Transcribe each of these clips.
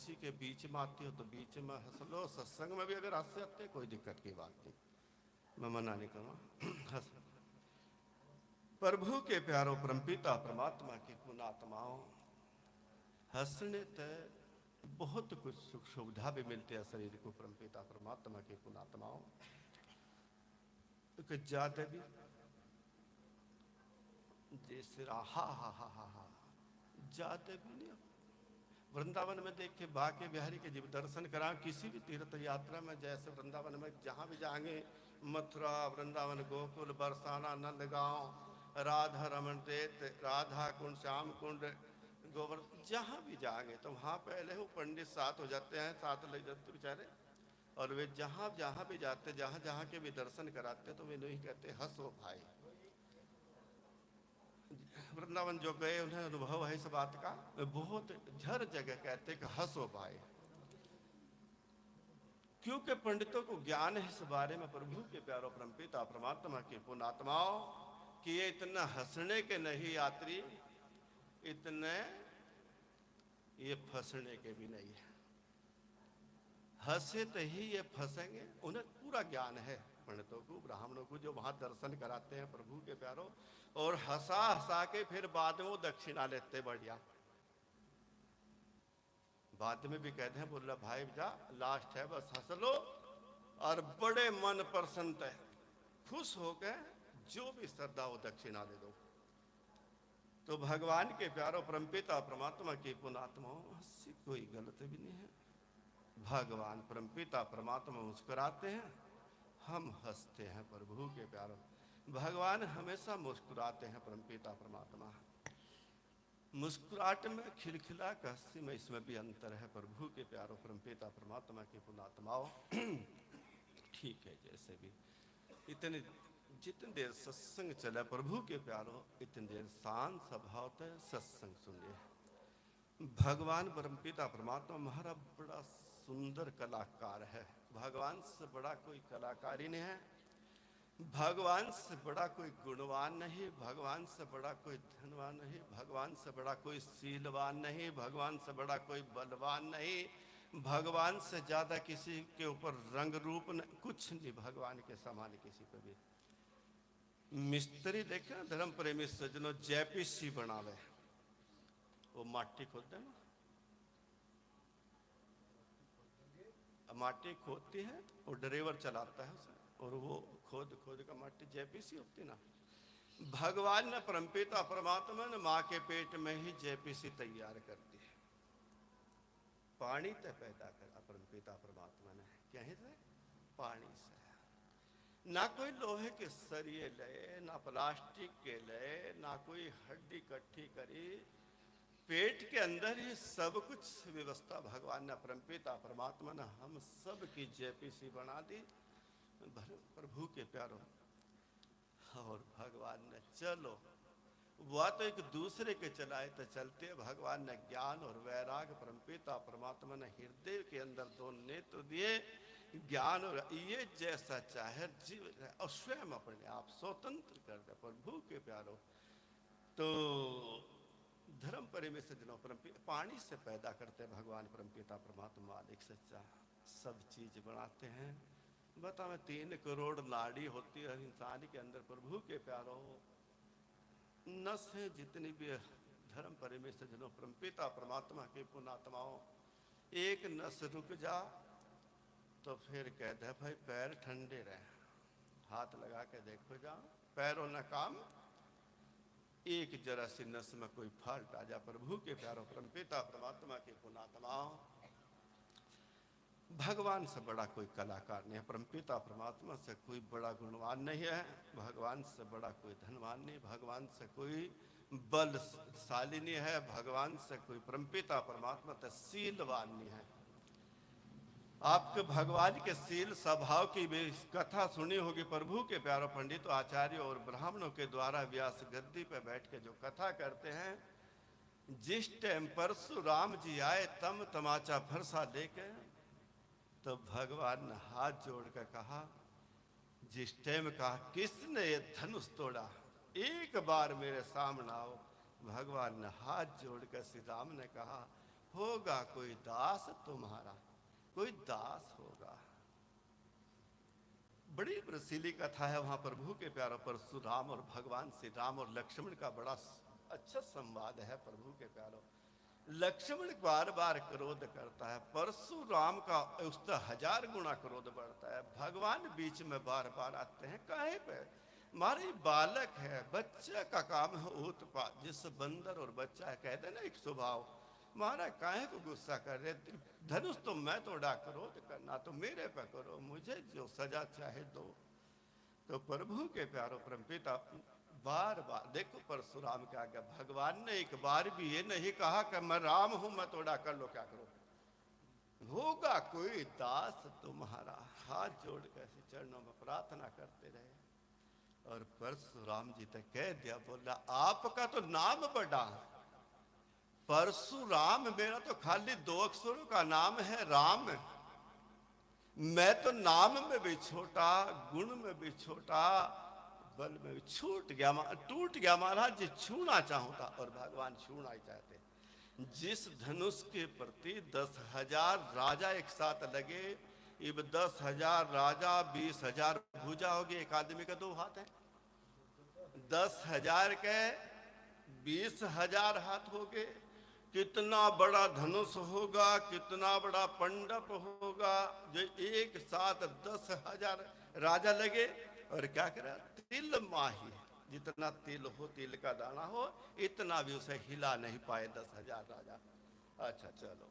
किसी के बीच में आती हो तो बीच में हंस लो, सत्संग में भी अगर हंस आते कोई दिक्कत की बात नहीं, मैं मना नहीं करूँगा। हंस प्रभु के प्यारो परमपिता परमात्मा की पुणात्माओं, हंसने तक बहुत कुछ सुख सुविधा भी मिलते हैं शरीर को। परमपिता परमात्मा की पुणात्माओं तो जाते भी जैसे हा हा हा हा हा जाते भी नहीं। वृंदावन में देखे बाके बिहारी के जब दर्शन करा किसी भी तीर्थ यात्रा में, जैसे वृंदावन में जहाँ भी जाएंगे, मथुरा वृंदावन गोकुल बरसाना नंदगांव राधा रमन देत राधा कुंड श्याम कुंड गोवर्धन, जहाँ भी जाएंगे तो वहाँ पहले वो पंडित साथ हो जाते हैं, साथ ले जाते बेचारे, और वे जहाँ जहाँ भी जाते जहाँ जहाँ के भी दर्शन कराते तो वे नहीं कहते हंसो भाई। वृंदावन जो गए उन्हें अनुभव है इस बात का, बहुत हर जगह कहते कि हंसो भाई, क्योंकि पंडितों को ज्ञान है इस बारे में प्रभु के प्यारो परमपिता परमात्मा की पुणात्माओं कि ये इतना हंसने के नहीं यात्री, इतने ये फंसने के भी नहीं है। हंसे तो ही ये फंसेंगे, उन्हें पूरा ज्ञान है पंडितों को ब्राह्मणों को जो वहां दर्शन कराते हैं प्रभु के प्यारो, और हंसा हंसा के फिर बाद में वो दक्षिणा लेते बढ़िया, बाद में भी कहते हैं बोला भाई जा लास्ट है बस हंस लो, और बड़े मन प्रसन्न है खुश हो गए, जो भी श्रद्धा हो दक्षिणा दे दो। तो भगवान के प्यारो परमपिता परमात्मा की पुणात्माओं हंसी कोई गलत भी नहीं है। भगवान परमपिता परमात्मा मुस्कुराते हैं, हम हंसते हैं प्रभु के प्यारो। भगवान हमेशा मुस्कुराते हैं परमपिता परमात्मा, मुस्कुराहट में खिलखिला का हंसी में इसमें भी अंतर है प्रभु के प्यारो परमपिता परमात्मा की पुणात्माओं। ठीक है, जैसे भी इतनी जितनी देर सत्संग चला प्रभु के प्यारो, इतनी देर शांत स्वभाव से सत्संग सुनिए। भगवान परमपिता परमात्मा हमारा बड़ा सुंदर कलाकार है, भगवान से बड़ा कोई कलाकार ही नहीं है, भगवान से बड़ा कोई गुणवान नहीं, भगवान से बड़ा कोई धनवान नहीं, भगवान से बड़ा कोई शीलवान नहीं, भगवान से बड़ा कोई बलवान नहीं, भगवान से ज्यादा किसी के ऊपर रंग रूप नहीं, कुछ नहीं भगवान के समान किसी को भी। मिस्त्री देखे ना धर्म प्रेमी सज्जनों, जेपीसी बनावे, वो माटी खोदते ना, माटी खोदती है और ड्राइवर चलाता है उसे, और वो खोद खोद का माटी जेपीसी होती ना। भगवान ने परमपिता परमात्मा ने माँ के पेट में ही जेपीसी तैयार कर दी, पानी तक पैदा करा परमपिता परमात्मा ने, कहीं से पानी से। ना कोई लोहे के सरिये ले, ना प्लास्टिक के ले, ना कोई हड्डी इकट्ठी करी, पेट के अंदर ही सब कुछ व्यवस्था भगवान ने परमपिता परमात्मा ने हम सब की जेपीसी बना दी प्रभु के प्यारो। और भगवान ने चलो, वह तो एक दूसरे के चलाए तो चलते, भगवान ने ज्ञान और वैराग परमपिता परमात्मा ने हृदय के अंदर दो नेत्र दिए, ज्ञान और ये जैसा चाहे जीव और स्वयं अपने आप स्वतंत्र कर दे प्रभु के प्यारो। तो धर्म प्रेमी सज्जनों, पानी से पैदा करते भगवान परमपिता परमात्मा मालिक सच्चा, सब चीज बनाते हैं। बताओ 3 करोड़ नाड़ी होती है इंसान के अंदर प्रभु के प्यारो, नस है जितनी भी धर्म प्रेमी सज्जनों परमपिता परमात्मा के पुणात्माओं, एक नस रुक जा तो फिर कहते हैं भाई पैर ठंडे रहे, हाथ लगा के देखो जाओ पैरों न काम, एक जरा सी नस में कोई फाल्ट आ जा प्रभु के प्यारो परमपिता परमात्मा के पुणात्माओं। भगवान से बड़ा कोई कलाकार नहीं है, परमपिता परमात्मा से कोई बड़ा गुणवान नहीं है, भगवान से बड़ा कोई धनवान नहीं, भगवान से कोई बलशाली नहीं है, भगवान से कोई परमपिता परमात्मा से शीलवान नहीं है। आपके भगवान के शील स्वभाव की भी कथा सुनी होगी प्रभु के प्यारो पंडितों आचार्यों और ब्राह्मणों के द्वारा व्यास गद्दी पर बैठ के जो कथा करते हैं। जिस टाइम परशुराम जी आए तम तमाचा फरसा लेके, तो भगवान ने हाथ जोड़कर कहा, जिस टाइम कहा किसने ये धनुष तोड़ा, एक बार मेरे सामने आओ। भगवान ने हाथ जोड़कर श्री राम ने कहा, होगा कोई दास तुम्हारा, कोई दास होगा। बड़ी रसीली कथा है वहां प्रभु के प्यारों परशुराम और भगवान श्री राम और लक्ष्मण का बड़ा अच्छा संवाद है। प्रभु के प्यारों लक्ष्मण बार बार क्रोध करता है, परशुराम का उसका 1000 गुना क्रोध बढ़ता है। भगवान बीच में बार बार आते हैं, काहे पे? मारे बालक है, बच्चे का काम है उत्पात। जिस बंदर और बच्चा है कहते ना एक स्वभाव, महाराज काहे को गुस्सा कर रहे? धनुष तो मैं तोड़ा, क्रोध करना तो मेरे पे करो, मुझे जो सजा चाहे दो। तो प्रभु के प्यारो परमपिता बार बार देखो परशुराम के आगे भगवान ने एक बार भी ये नहीं कहा कि मैं राम हूं, मैं तोड़ा कर लो, क्या करो। होगा कोई दास तुम्हारा, हाथ जोड़ के ऐसे चरणों में प्रार्थना करते रहे। और परशुराम जी तक कह दिया, बोला आपका तो नाम बड़ा है परशुराम, मेरा तो खाली 2 अक्षरों का नाम है राम। मैं तो नाम में भी छोटा, गुण में भी छोटा, बल में भी छूट गया, टूट गया महाराज जी, छूना चाहता। और भगवान छूना ही चाहते। जिस धनुष के प्रति 10,000 राजा एक साथ लगे, अब 10,000 राजा 20,000 भुजा होगी। एक आदमी के 2 हाथ है, 10,000 के 20,000 हाथ हो गए। कितना बड़ा धनुष होगा, कितना बड़ा पंडप होगा, जो एक साथ 10,000 राजा लगे। और क्या करा, तिल माही, जितना तिल हो, तिल का दाना हो, इतना भी उसे हिला नहीं पाए 10,000 राजा। अच्छा चलो,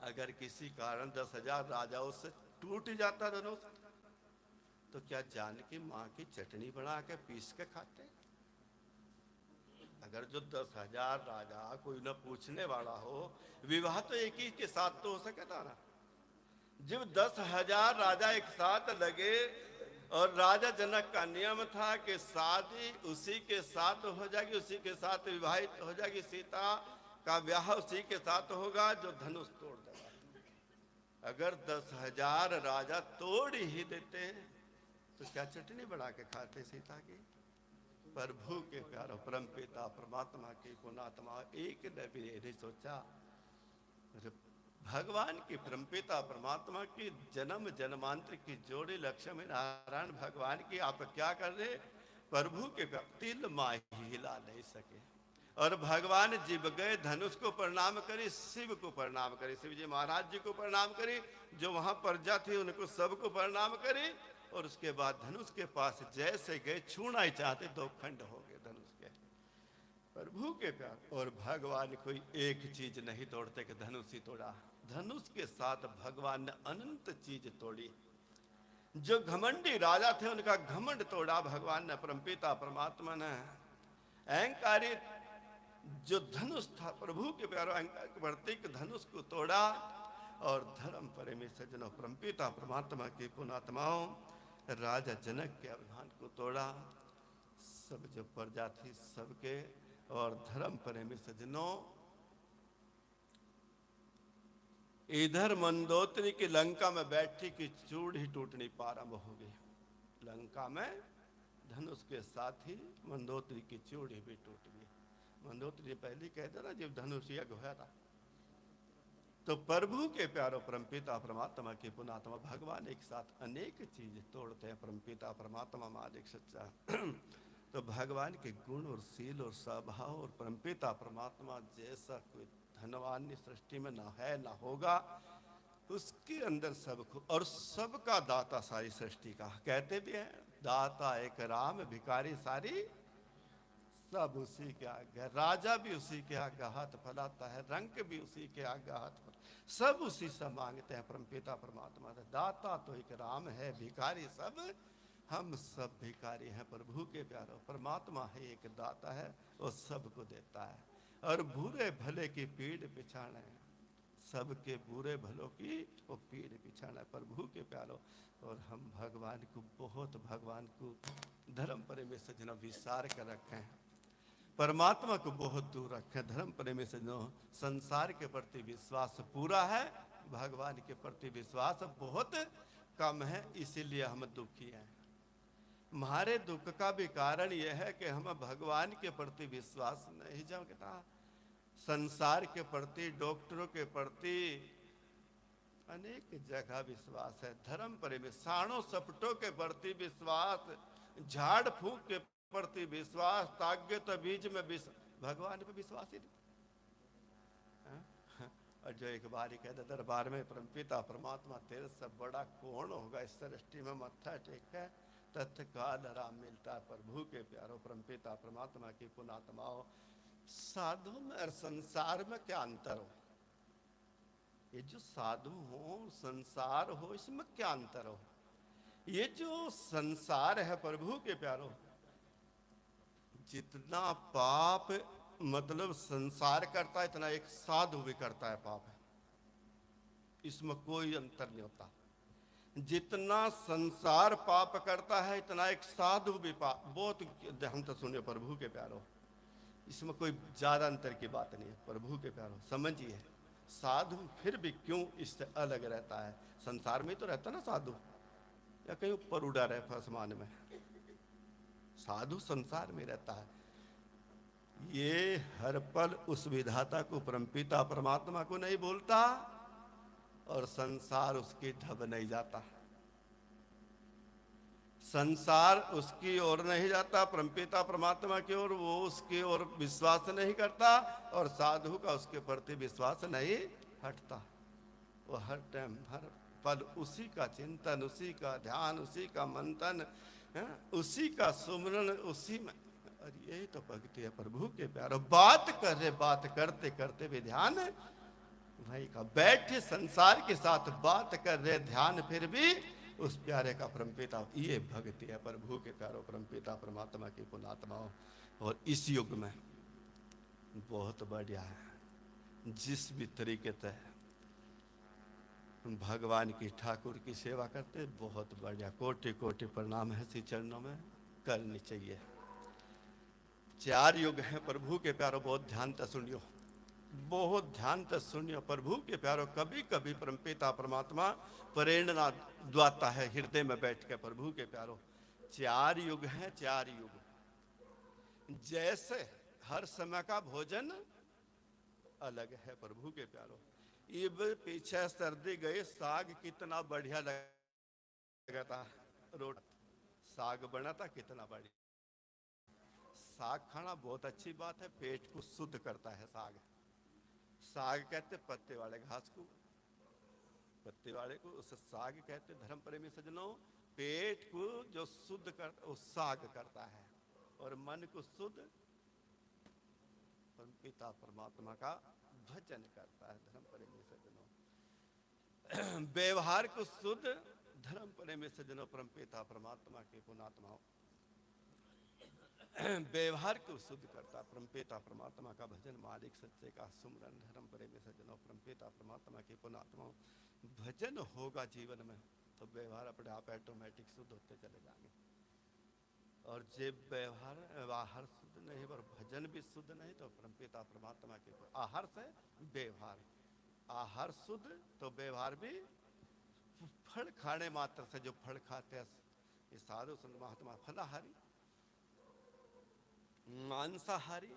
अगर किसी कारण 10,000 राजाओं से टूट जाता धनुष, तो क्या जानकी माँ की चटनी बना के पीस के खाते? अगर जो 10,000 राजा कोई न पूछने वाला हो, विवाह तो एक ही के साथ तो हो सकता ना। जब 10,000 राजा एक साथ लगे, और राजा जनक का नियम था कि शादी उसी के साथ हो जाएगी, उसी के साथ विवाहित हो जाएगी, सीता का ब्याह उसी के साथ होगा जो धनुष तोड़ देगा। अगर 10,000 राजा तोड़ ही देते तो क्या चटनी बना के खाते सीता की? प्रभु के प्यारो परम पिता परमात्मा की पुणात्मा एक ने भी नहीं सोचा। भगवान की परमपिता परमात्मा की जन्म जन्मांतर की जोड़ी लक्ष्मी नारायण भगवान की, आप क्या कर रहे? प्रभु के तिल माही हिला नहीं सके। और भगवान जीव गए, धनुष को प्रणाम करी, शिव को प्रणाम करी, शिव जी महाराज जी को प्रणाम करी, जो वहां प्रजा थी उनको सबको प्रणाम करी। और उसके बाद धनुष के पास जैसे गए, छूना ही चाहते, 2 खंड हो गए धनुष के। प्रभु के प्यार, और भगवान कोई एक चीज नहीं तोड़ते कि धनुष ही तोड़ा। धनुष के साथ भगवान ने अनंत चीज तोड़ी। जो घमंडी राजा थे उनका घमंड तोड़ा भगवान ने, परमपिता परमात्मा ने। अहंकारी जो धनुष था, प्रभु के प्यारो अहंकार के प्रतीक धनुष को तोड़ा। और धर्म प्रेमी सज्जनों, परमपिता परमात्मा की पुणात्माओं, राजा जनक के अभिमान को तोड़ा। सब जो प्रजा थी सबके, और धर्म प्रेमी सज्जनों, इधर मंदोदरी की लंका में बैठी की चूड़ ही टूटनी प्रारंभ हो गई। लंका में धनुष के साथ ही मंदोदरी की चूड़ ही भी टूट गई। मंदोदरी पहले कहते ना जब धनुष यज्ञ हुआ था। तो प्रभु के प्यारो परमपिता परमात्मा के पुणात्मा भगवान एक साथ अनेक चीज तोड़ते हैं। परमपिता परमात्मा मालिक सच्चा। तो भगवान के गुण और शील और स्वभाव, और परमपिता परमात्मा जैसा कोई धनवान सृष्टि में ना है ना होगा, उसके अंदर सबको, और सबका दाता सारी सृष्टि का। कहते भी हैं दाता एक राम, भिखारी सारी सब उसी के आगे। राजा भी उसी के आगे हाथ फैलाता है, रंग भी उसी के आगे हाथ फैलाता, सब उसी से मांगते हैं परमपिता परमात्मा से। दाता तो एक राम है, भिखारी सब, हम सब भिखारी हैं। प्रभु के प्यारो, परमात्मा है एक दाता है, वो सबको देता है। और बुरे भले की पीड़ पिछाड़े, सबके बुरे भलों की वो पीड़ पिछाड़ा प्रभु के प्यारो। और हम भगवान को बहुत, भगवान को धर्म प्रेमी सज्जनों विसार कर रखे हैं, परमात्मा को बहुत दूर रखें। धर्म प्रेमी सज्जनों, संसार के प्रति विश्वास पूरा है, भगवान के प्रति विश्वास बहुत कम है, इसीलिए हम दुखी हैं। हमारे दुख का भी कारण यह है कि हम भगवान के प्रति विश्वास नहीं जमता। संसार के प्रति, डॉक्टरों के प्रति अनेक जगह विश्वास है। धर्म पर साणों सपटों के प्रति विश्वास, झाड़ फूक के प्रति विश्वास, ताग्य तो बीज में भगवान पे विश्वास ही नहीं। और जो एक बार ही कहते दरबार में परमपिता परमात्मा तेरे से बड़ा कौन होगा, इस सृष्टि में मत्था टेका तत्काल आराम मिलता है। प्रभु के प्यारो परमपिता परमात्मा की पुणात्माओं, साधु में और संसार में क्या अंतर हो? ये जो साधु हो, संसार हो, इसमें क्या अंतर हो? ये जो संसार है प्रभु के प्यारो, जितना पाप मतलब संसार करता है इतना एक साधु भी करता है पाप, इसमें कोई अंतर नहीं होता। जितना संसार पाप करता है इतना एक साधु भी पाप। बहुत ध्यान से सुनिए प्रभु के प्यारो, इसमें कोई ज्यादा अंतर की बात नहीं है। प्रभु के प्यारो समझिए, साधु फिर भी क्यों इससे अलग रहता है? संसार में तो रहता ना साधु, या कहीं ऊपर उड़ा रहे आसमान में? साधु संसार में रहता है। ये हर पल उस विधाता को, परमपिता परमात्मा को नहीं बोलता, और संसार उसकी ढब नहीं जाता। संसार उसकी ओर नहीं जाता, परमपिता परमात्मा की ओर वो उसकी ओर विश्वास नहीं करता, और साधु का उसके प्रति विश्वास नहीं हटता। वो हर टाइम हर पल उसी का चिंतन, उसी का ध्यान, उसी का मंथन, उसी का सुमरन, उसी में। और यही तो भक्ति है प्रभु के प्यारो। बात कर रहे, बात करते करते भी ध्यान भाई का, बैठे संसार के साथ बात कर रहे, ध्यान फिर भी उस प्यारे का परमपिता। ये भक्ति है प्रभु के प्यारो परमपिता परमात्मा की पुणात्माओं। और इस युग में बहुत बढ़िया है, जिस भी तरीके से भगवान की ठाकुर की सेवा करते, बहुत बढ़िया। कोटि कोटि प्रणाम है श्री चरणों में, करनी चाहिए। 4 युग हैं प्रभु के प्यारो, बहुत ध्यान से सुनियो, बहुत ध्यान से सुनियो प्रभु के प्यारो। कभी कभी परमपिता परमात्मा प्रेरणा द्वाता है हृदय में बैठ के प्रभु के प्यारो। 4 युग हैं, 4 युग। जैसे हर समय का भोजन अलग है प्रभु के प्यारो। इब पीछे सर्दी गई, साग कितना बढ़िया लगा था, रोटी साग बना था, कितना बढ़िया। साग खाना बहुत अच्छी बात है, पेट को शुद्ध करता है साग। साग कहते पत्ते वाले घास को, पत्ते वाले को उस साग कहते। धर्म प्रेमी सज्जनों, पेट को जो शुद्ध करता वो साग करता है, और मन को शुद्ध पिता परमात्मा का भजन करता है। धर्म प्रेमी सज्जनों, व्यवहार को शुद्ध धर्म प्रेमी सज्जनों परमपिता परमात्मा के पुणात्माओं, व्यवहार को शुद्ध करता परमपिता परमात्मा का भजन, मालिक सच्चे का सुमरन। धर्म प्रेमी सज्जनों परमपिता परमात्मा के पुणात्माओं, भजन होगा जीवन में तो व्यवहार अपने आप ऑटोमेटिक शुद्ध होते चले जाएंगे। और जब व्यवहार शुद्ध नहीं और भजन भी शुद्ध नहीं तो परमपिता परमात्मा के आहार से व्यवहार, आहार शुद्ध तो व्यवहार भी। फल खाने मात्र से जो फल खाते हैं ये साधु संत महात्मा, फलाहारी मांसाहारी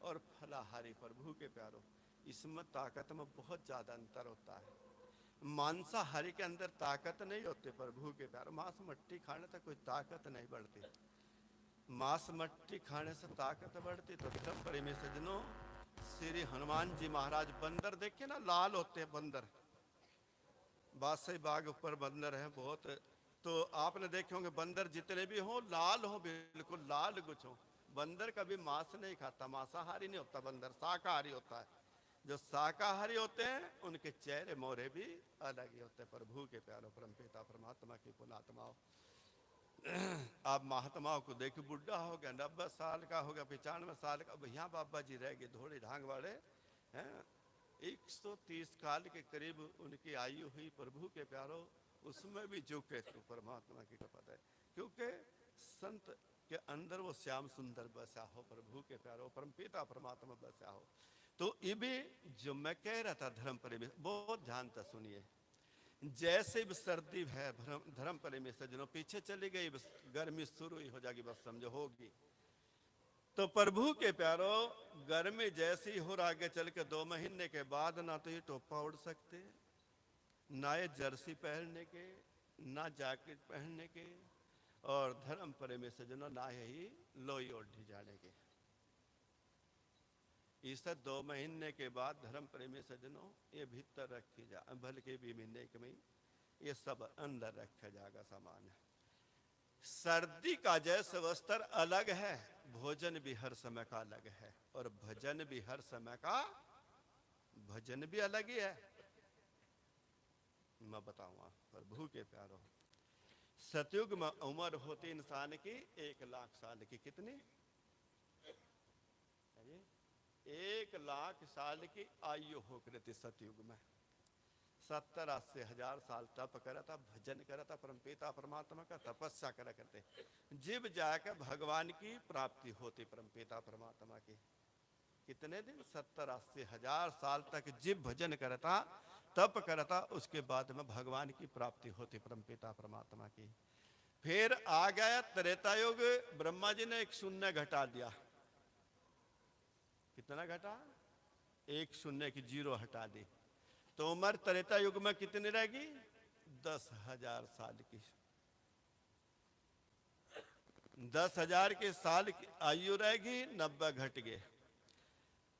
और फलाहारी प्रभु के प्यारो, इसमें ताकत में बहुत ज्यादा अंतर होता है। मांसाहारी के अंदर ताकत नहीं होती प्रभु के प्यारो। मांस मट्टी खाने से कोई ताकत नहीं बढ़ती, मांस मट्टी खाने से ताकत बढ़ती। तो धर्म प्रेमी सज्जनों, श्री हनुमान जी महाराज, बंदर देखे ना, लाल होते हैं बंदर, बादशाही बाग ऊपर बंदर है बहुत, तो आपने देखे होंगे बंदर जितने भी हो लाल हो, बिल्कुल लाल कुछ हो। बंदर कभी मांस नहीं खाता, मांसाहारी नहीं होता बंदर, शाकाहारी होता है। जो शाकाहारी होते हैं उनके चेहरे मोहरे भी अलग ही होते हैं प्रभु के प्यारो परमपिता परमात्मा की पुणात्माओं। आप महात्माओं को देखिए, बुढ़ा हो गया, 90 साल का हो गया, 95 साल का, यहाँ बाबा जी रह गए धोड़ी ढांग वाले हैं, 130 साल के करीब उनकी आयु हुई प्रभु के प्यारो। उसमें भी झुके तो परमात्मा की कृपा है, क्योंकि संत के अंदर वो श्याम सुंदर बसा हो प्रभु के प्यारो, परमपिता परमात्मा बसा हो। तो ये भी जो मैं कह रहा था धर्म प्रेमी, बहुत ध्यान से सुनिए। जैसे भी सर्दी है धर्म प्रेमी सज्जनों, पीछे चली गई, बस गर्मी शुरू ही हो जाएगी, बस समझो होगी। तो प्रभु के प्यारो, गर्मी जैसी हो आगे चल के 2 महीने के बाद ना तो ये टोपा उड़ सकते, ना ये जर्सी पहनने के, ना जैकेट पहनने के, और धर्म प्रेमी सजनों ना यही लोई ओढ़ी जाने के। इस 2 महीने के बाद धर्म प्रेमी सजनों ये भीतर रखी जा, बल्कि भी महीने के में ये सब अंदर रखा जाएगा सामान। सर्दी का जैसे वस्त्र अलग है, भोजन भी हर समय का अलग है, और भजन भी हर समय का भजन भी अलग ही है। मैं बताऊंगा प्रभु के प्यारो, सतयुग में उम्र होती इंसान की 1,00,000 साल की। कितनी? 1,00,000 साल की आयु हो करती सतयुग में। 70-80 हजार साल तप करा था, भजन करा था, परमपिता परमात्मा का तपस्या करा करते, जीव जाकर भगवान की प्राप्ति होती परमपिता परमात्मा की। कितने दिन? 70-80 हजार साल तक जीव भजन करता, तप करता, उसके बाद में भगवान की प्राप्ति होती परमपिता परमात्मा की। फिर आ गया त्रेता युग, ब्रह्मा जी ने 1 शून्य घटा दिया। कितना घटा? 1 शून्य की 0 हटा दी, तो उम्र त्रेता युग में कितनी रहेगी? 10,000 साल की। 10,000 के साल की आयु रहेगी, 90 घट गए।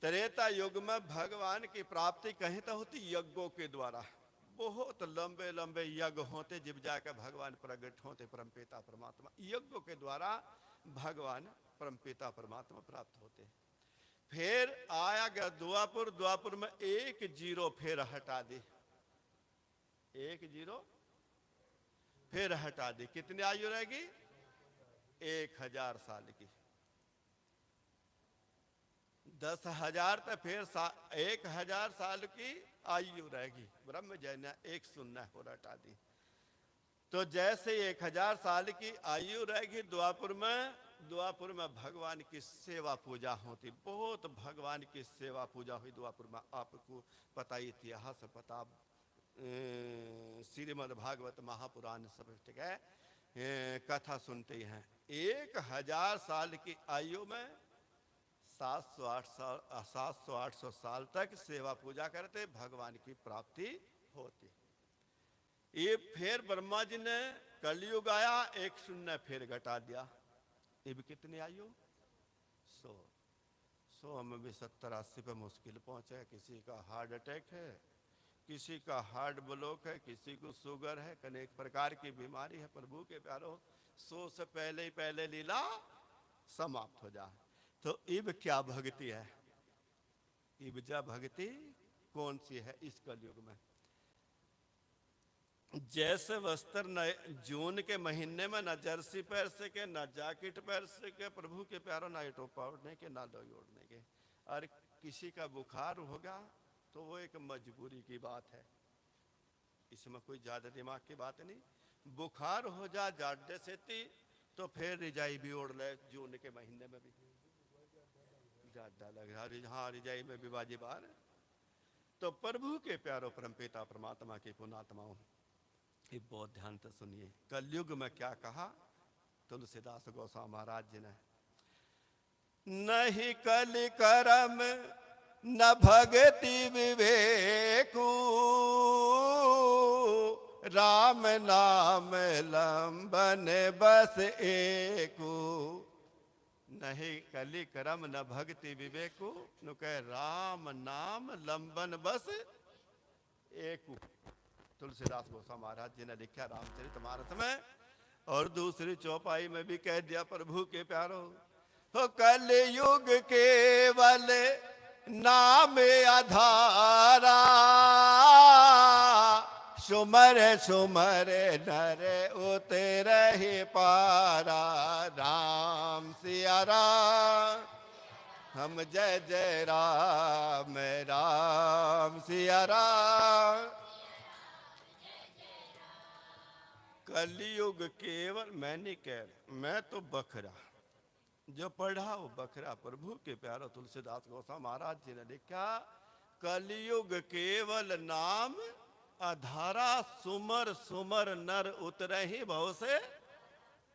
त्रेता युग में भगवान की प्राप्ति कहीं तो होती यज्ञों के द्वारा, बहुत लंबे लंबे यज्ञ होते, जब जाकर भगवान प्रकट होते परमपिता परमात्मा। यज्ञों के द्वारा भगवान परमपिता परमात्मा प्राप्त होते। फिर आया गया द्वापुर, द्वापुर में 1 0 फिर हटा दी, 1 0 फिर हटा दी। कितनी आयु रहेगी? 1,000 साल की। 10,000 तक फिर 1,000 साल की आयु रहेगी। ब्रह्म जैन 1 शून्य हो हटा दी। तो जैसे 1,000 साल की आयु रहेगी, द्वापुर में भगवान की सेवा पूजा होती, बहुत भगवान की सेवा पूजा हुई द्वापुर में। आपको पता ही इतिहास पता, श्रीमद् भागवत महापुराण सब ठीक है, कथा सुनते हैं। 1,000 साल की आयु में 700-800 साल तक सेवा पूजा करते, भगवान की प्राप्ति होती। ये फिर ब्रह्मा जी ने कलयुग आया, 1 शून्य फिर घटा दिया। अब कितनी आयु? 100 में भी 70-80 पे मुश्किल पहुंचे। किसी का हार्ट अटैक है, किसी का हार्ट ब्लॉक है, किसी को शुगर है, अनेक प्रकार की बीमारी है। प्रभु के प्यारो, 100 से पहले ही पहले लीला समाप्त हो जाए। तो इब क्या भक्ति है? इब जा भक्ति कौन सी है इस कलयुग में? जैसे वस्त्र न जून के महीने में न जर्सी पहन सके, न जैकेट पहन सके प्रभु के प्यारो, ना टोपा ओढ़ने के, ना लोई ओढ़ने के। और किसी का बुखार होगा तो वो एक मजबूरी की बात है, इसमें कोई ज्यादा दिमाग की बात नहीं। बुखार हो जा जाड़े से तो फिर रिजाई भी ओढ़ ले, जून के महीने में भी ज्यादा लग रहा। हाँ, रिजाई में भी बाजी बार। तो प्रभु के प्यारो परमपिता परमात्मा की पुण्यात्माओं, ये बहुत ध्यान से सुनिए। कलयुग में क्या कहा तुलसीदास गोस्वामी महाराज जी ने? नहीं कलि करम न भगति विवेकु, राम नाम लंबन बस एकु। नहीं कलि करम न भक्ति विवेकु, नु कह राम नाम लंबन बस एकु। तुलसीदास गोस्वामी महाराज जी ने लिखा रामचरितमानस में, और दूसरी चौपाई में भी कह दिया प्रभु के प्यारो, हो कलयुग केवल नाम आधारा, सुमर सुमर नर उतरहि पारा। राम सिया राम, हम जय जय राम, राम सिया राम। कलयुग केवल, मैं नहीं कह रहा, मैं तो बखरा जो पढ़ा वो बखरा। प्रभु के प्यारो तुलसीदास गोस्वामी महाराज जी ने लिखा, कलयुग केवल नाम आधारा, सुमर सुमर नर उतरहि भव से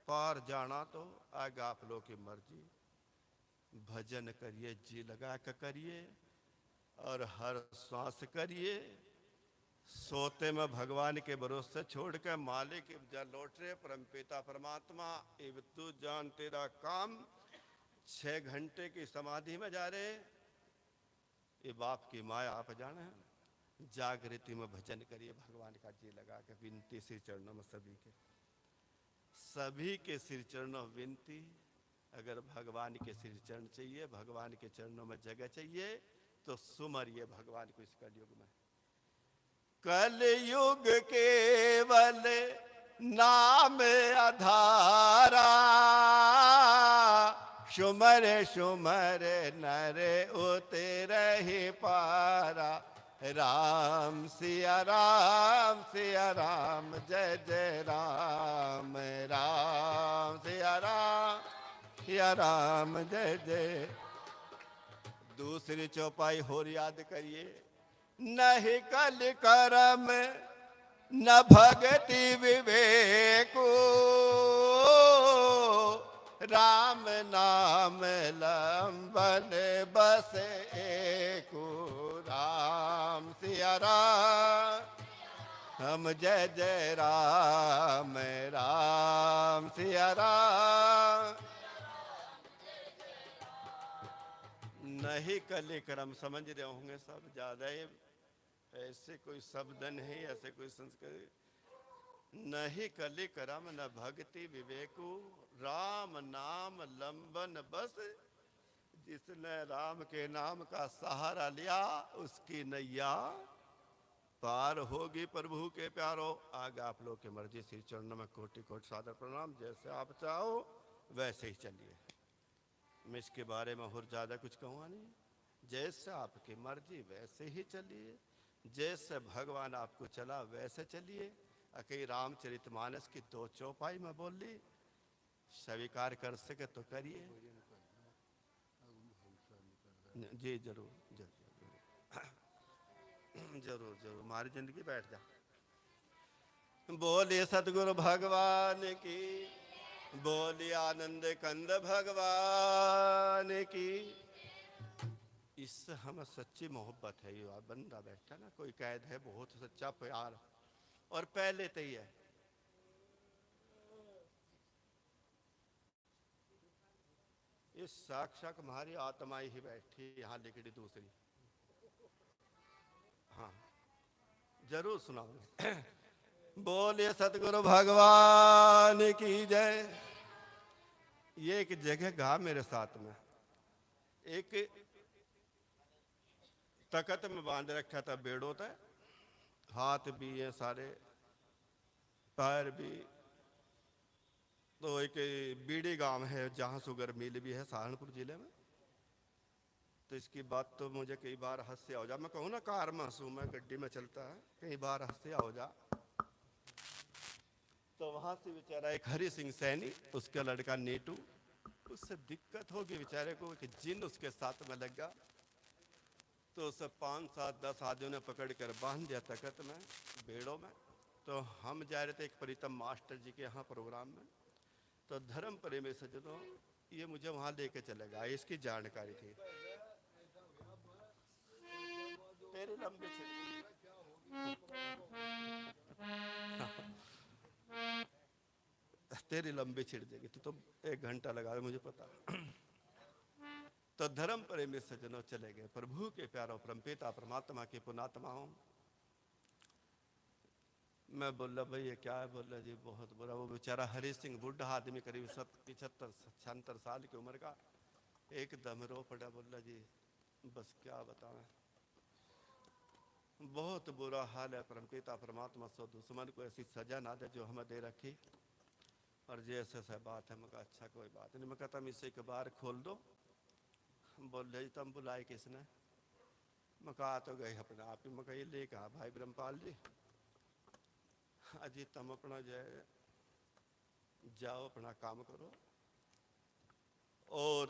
पार। जाना तो आगे आप लोग की मर्जी, भजन करिए, जी लगा कर करिए और हर श्वास करिए। सोते में भगवान के भरोसे छोड़ कर मालिक जा लौट रहे परमपिता परमात्मा। इब तू जान तेरा काम। 6 घंटे की समाधि में जा रहे, ये बाप की माया आप जाने। जागृति में भजन करिए भगवान का, जी लगा के विनती श्री चरणों में सभी के श्री चरणों में विनती। अगर भगवान के श्री चरण चाहिए, भगवान के चरणों में जगह चाहिए, तो सुमरिए भगवान को इस कलयुग में। कलयुग केवल नाम आधारा, सुमर सुमर नर उतर ही पारा। राम सिया राम सिया राम, जय जय राम। राम सिया राम जय जय। दूसरी चौपाई होर याद करिए। नहीं कल करम न भगति विवेको, राम नाम लंबन बस एको। राम सिया राम जय जय राम। राम सिया राम। नहीं कल करम, समझ रहे होंगे सब, ज्यादा ही ऐसे कोई शब्द नहीं, ऐसे कोई संस्कृत नहीं। कलि करम न भक्ति विवेकु, राम नाम लंबन बस। जिसने राम के नाम का सहारा लिया, उसकी नैया पार होगी। प्रभु के प्यारो, आगे आप लोग के मर्जी। श्री चरणों में कोटि कोटि सादर प्रणाम। जैसे आप चाहो वैसे ही चलिए, मैं इसके बारे में और ज्यादा कुछ कहूँगा नहीं। जैसे आपकी मर्जी वैसे ही चलिए, जैसे भगवान आपको चला वैसे चलिए। अकेले रामचरितमानस की 2 चौपाई में बोल ली, स्वीकार कर सके तो करिए। जी जरूर जरूर जरूर जरूर। हमारी जिंदगी बैठ जा। बोलिए सतगुरु भगवान की, बोलिए आनंद कंद भगवान की। इससे हमें सच्ची मोहब्बत है। ये बंदा बैठा ना, कोई कैद है, बहुत सच्चा प्यार और पहले तो ही है। ये साक्षात हमारी आत्मा ही बैठी यहाँ लिखी दूसरी। हाँ जरूर सुनाओगे। बोलिए सतगुरु भगवान की जय। ये एक जगह गा मेरे साथ में, एक तकत में बांध रखा था बेड़ों तक, हाथ भी है सारे, पैर भी। तो एक बीड़ी गांव है जहाँ शुगर मिल भी है सहारनपुर जिले में। तो इसकी बात तो मुझे कई बार हंसे हो जा। मैं कहूँ ना कार में हंसू, मैं गड्डी में चलता है, कई बार हंसे हो जा। तो वहां से बेचारा एक हरि सिंह सैनी, उसका लड़का नीटू, उससे दिक्कत होगी बेचारे को कि जिन उसके साथ में लग गया। तो उसे 5, 7, 10 आदमियों ने पकड़ कर बांध दिया तकत में, बेड़ों में। तो हम जा रहे थे एक प्रीतम मास्टर जी के यहाँ प्रोग्राम में। तो धर्म प्रेमी सज्जनों, ये मुझे वहाँ लेके चले गया, इसकी जानकारी थी। तेरे लंबे तेरी लंबी छिड़ जाएगी तो 1 घंटा लगा, मुझे पता। तो धर्म प्रेमी सज्जनों चले गए। प्रभु के प्यारों, परमपिता परमात्मा के पुणात्मा हूं मैं। बोला भाई ये क्या है? बोला जी बहुत बुरा। वो बेचारा हरि सिंह बुढ़ा आदमी, करीब 75-76 साल की उम्र का, एकदम रो पड़ा। बोला जी बस क्या बताएं, बहुत बुरा हाल है। परमपिता परमात्मा सो दुश्मन को ऐसी सजा ना दे जो हमें दे रखी। और जैसे ऐसा बात है। मैं कहा अच्छा कोई बात नहीं। मैं कहता तुम इसे के बाहर खोल दो। बोल रहे तुम बुलाए किसने? मैं कहा तो गए अपने आप ही। मैं कही ले कहा भाई ब्रह्मपाल जी, अजी तुम अपना जाओ अपना काम करो। और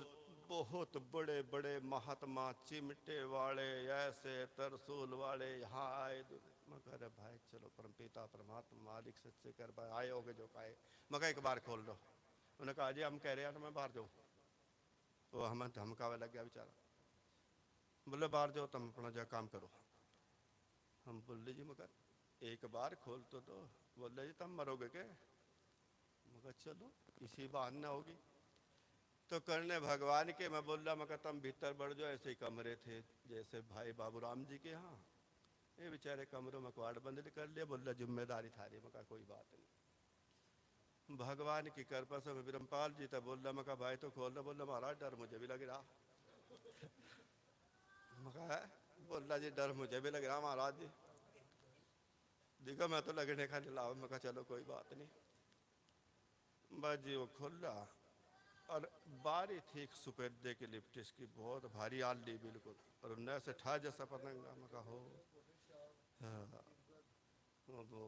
बहुत बड़े बड़े महात्मा, चिमटे वाले, ऐसे तरसूल वाले यहाँ आए। मैं कह रहे भाई चलो परमपिता परमात्मा मालिक सच्चे कर भाई आए होगे जो कहे। मैं कहा एक बार खोल दो। उन्होंने कहा जी हम कह रहे हैं तो मैं बाहर जाऊँ। वो हमें धमकावे लग गया बेचारा, बोले बाहर जाओ तुम अपना जो काम करो। हम बोले जी मगर एक बार खोल तो दो। बोले जी तुम मरोगे क्या? मगर चलो इसी बहाने होगी। तो करने भगवान के मैं बोल रहा, मगर तुम भीतर बढ़ जाओ। ऐसे ही कमरे थे जैसे भाई बाबूराम जी के यहाँ, ये बेचारे कमरों में क्वाड बंद कर लिया। बोल रहा जिम्मेदारी था रही, मका कोई बात नहीं। भगवान की कृपा से विरमपाल जी तब बोल रहा, मका भाई तो खोल रहा। बोल रहा महाराज डर मुझे भी लग रहा। मका बोल रहा जी डर मुझे भी लग रहा महाराज जी, देखो मैं तो लगने का नहीं लाओ। मका चलो कोई बात नहीं। बस जी वो खोल रहा, और बारी थी एक सुपेदे की लिपटिस की, बहुत भारी आल ली बिल्कुल, और उन्हें से ठा जैसा पतंगा। मका हो हाँ, वो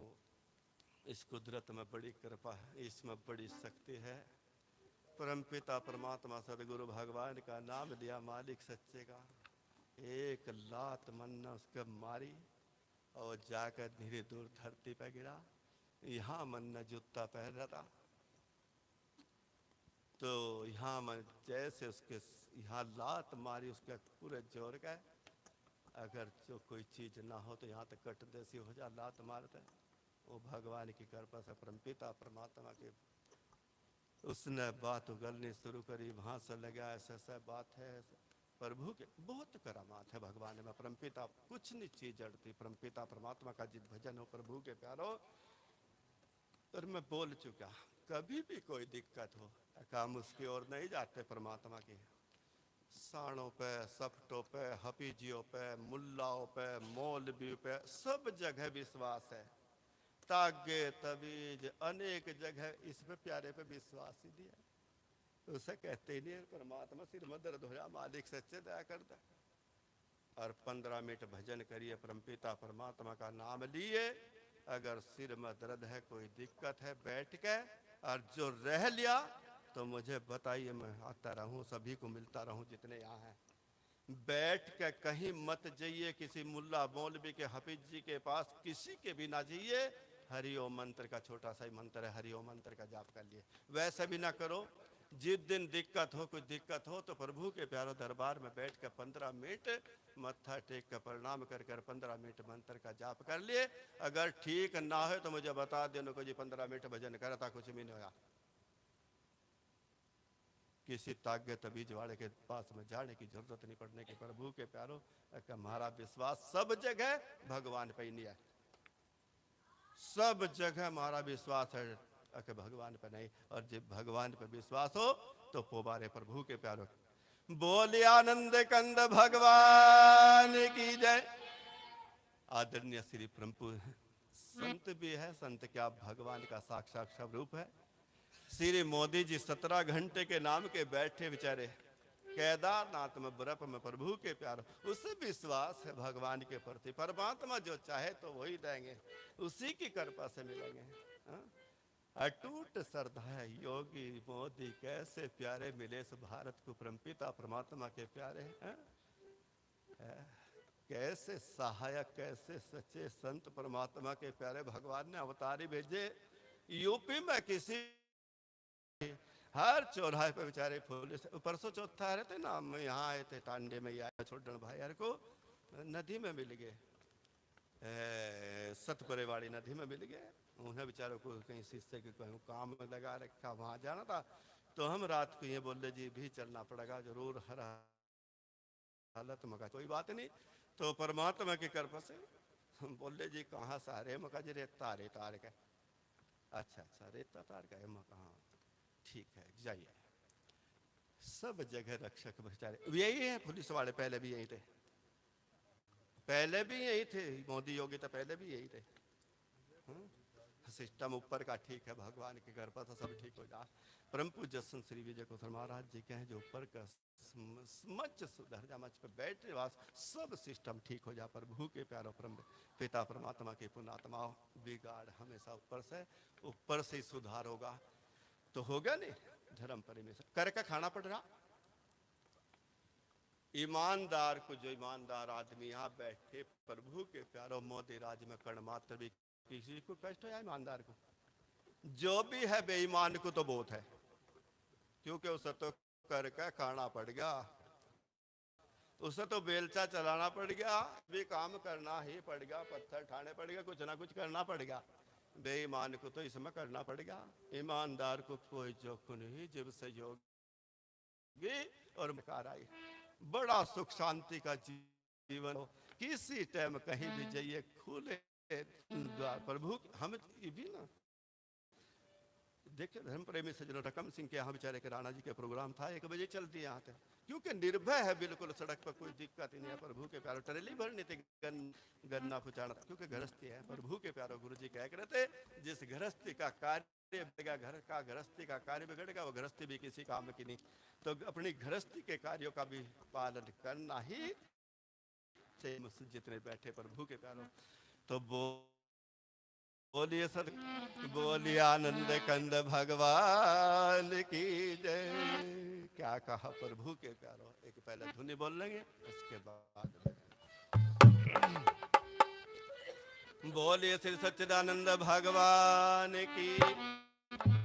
इस कुदरत में बड़ी कृपा है, इसमें बड़ी शक्ति है। परमपिता परमात्मा सदगुरु भगवान का नाम लिया मालिक सच्चे का, एक लात मन्ना उसके मारी और जाकर धीरे दूर धरती पर गिरा। यहाँ मन्ना जूता पहन रहा था, तो यहाँ मैं जैसे उसके यहाँ लात मारी उसके पूरे जोर का। अगर जो कोई चीज़ ना हो तो यहाँ तक कट देसी हो जा लात मारते। वो भगवान की कृपा से परमपिता परमात्मा की उसने बात उगलनी शुरू करी। वहाँ से लगा ऐसा ऐसा बात है, प्रभु के बहुत करामात है भगवान में। परमपिता कुछ नहीं चीज जड़ती, परमपिता परमात्मा का जित भजन हो प्रभु के प्यारो। और मैं बोल चुका, कभी भी कोई दिक्कत हो काम उसकी ओर नहीं जाते परमात्मा की। साणों पे, सपटों पे, हपीजियों पे, मुल्लाओं पे, मौलवियों पे, सब जगह विश्वास है। तागे तवीज अनेक जगह इस पे प्यारे पे विश्वास ही दिया। उसे कहते ही नहीं परमात्मा सिर में दर्द होया मालिक सच्चे दया करता। और 15 मिनट भजन करिए, परमपिता परमात्मा का नाम लिए। अगर सिर में दर्द है, कोई दिक्कत है, बैठ के और जो रह लिया तो मुझे बताइए, मैं आता रहूं, सभी को मिलता रहूं जितने यहाँ हैं। बैठ के कहीं मत जाइए, किसी मुल्ला मौलवी के हफीज जी के पास किसी के भी ना जाइए। हरिओम मंत्र का छोटा सा ही मंत्र है, हरिओम मंत्र का जाप कर लिए। वैसे भी ना करो। जिस दिन दिक्कत हो, कुछ दिक्कत हो, तो प्रभु के प्यारो दरबार में बैठ कर 15 मिनट मत्था टेक कर प्रणाम कर 15 मिनट मंत्र का जाप कर लिए। अगर ठीक ना हो तो मुझे बता देने को जी 15 मिनट भजन करा था, कुछ भी नहीं होया। किसी ताकत तबीज वाले के पास में जाने की जरूरत नहीं पड़ने की। प्रभु के प्यारो हमारा विश्वास सब जगह भगवान पे ही नहीं है, सब जगह हमारा विश्वास है कि भगवान पे नहीं। और जब भगवान पे विश्वास हो तो पोबारे प्रभु के प्यारो बोले आनंद कंद भगवान की जय। आदरणीय श्री प्रभु संत भी है, संत क्या भगवान का साक्षात स्वरूप है। श्री मोदी जी 17 घंटे के नाम के बैठे बेचारे केदारनाथ में बर्फ में प्रभु के प्यार। उसे विश्वास है भगवान के प्रति, परमात्मा जो चाहे तो वही देंगे, उसी की कृपा से मिलेंगे। अटूट श्रद्धा है योगी मोदी कैसे प्यारे मिले इस भारत को परमपिता परमात्मा के प्यारे हैं। कैसे सहायक, कैसे सच्चे संत परमात्मा के प्यारे भगवान ने अवतारी भेजे। यूपी में किसी हर चौराहे पे बेचारे पुलिस, परसों चौथा रहे थे ना, हम यहाँ आए थे टांडे में, आया छोड़न भाई यार को नदी में मिल गए, सतपुरे वाली नदी में मिल गए। उन्हें बेचारों को कहीं शीशे के कहीं काम में लगा रखा, वहाँ जाना था। तो हम रात को ये बोले जी भी चलना पड़ेगा जरूर, हर हालत मका कोई बात नहीं। तो परमात्मा की कृपा से हम बोले जी कहाँ सारे मका जी रेता तार का। अच्छा अच्छा रेता तार का है मका, हाँ ठीक है जाइए। सब जगह रक्षक बेचारे यही है, पुलिस वाले पहले भी यही थे, पहले भी यही थे, मोदी योगी तो पहले भी यही थे। सिस्टम ऊपर का ठीक है, भगवान की कृपा से सब ठीक हो जाए। परम पूज्य संत श्री विजय कुमार महाराज जी के हैं जो ऊपर का मंच सुधर जा, मंच पे बैठने वास सब सिस्टम ठीक हो जा। प्रभु के प्यारो परम पिता परमात्मा के पुण्यात्मा बिगाड़ हमेशा ऊपर से ही सुधार होगा तो होगा नहीं। धर्म परमेश्वर करके खाना पड़ रहा। ईमानदार को, जो ईमानदार आदमी यहाँ बैठे प्रभु के प्यारो मोदी राज में कण मात्र भी किसी को कष्ट हो या ईमानदार को, जो भी है बेईमान को तो बहुत है, क्योंकि उसे तो करके खाना पड़ गया, उसे तो बेलचा चलाना पड़ गया, भी काम करना ही पड़ गया, पत्थर ठाने पड़ गया, कुछ ना कुछ करना पड़ गया। बेईमान को तो इसमें करना पड़ेगा, ईमानदार को कोई जोख नहीं, जब से योगी और बेकार आई। बड़ा सुख शांति का जीवन हो, किसी टाइम कहीं भी जाइए, खुले द्वार प्रभु। हम ये भी ना देखिए, धर्म प्रेमी सज्जनों, रकम सिंह के यहाँ बेचारे के राणा जी के प्रोग्राम था, 1 बजे चलती यहाँ थे, क्योंकि निर्भय है बिल्कुल, सड़क पर कोई दिक्कत ही नहीं है। प्रभु के प्यारो टरेली भरनी थी, गन्ना कुचाना, क्योंकि गृहस्थी है। प्रभु के प्यारो गुरु जी कह रहे थे, जिस गृहस्थी का कार्य बिगड़ेगा, घर का गृहस्थी का कार्य बिगड़ेगा, वो गृहस्थी भी किसी काम की नहीं। तो अपनी गृहस्थी के कार्यों का भी पालन करना ही चाहिए। जितने बैठे प्रभु के प्यारो, तो बोलिए सद, बोलिए आनंद कंद भगवान की जय। क्या कहा प्रभु के प्यारो, एक पहले धुनी बोल लेंगे, उसके बाद बोलिए श्री सच्चिदानंद भगवान की।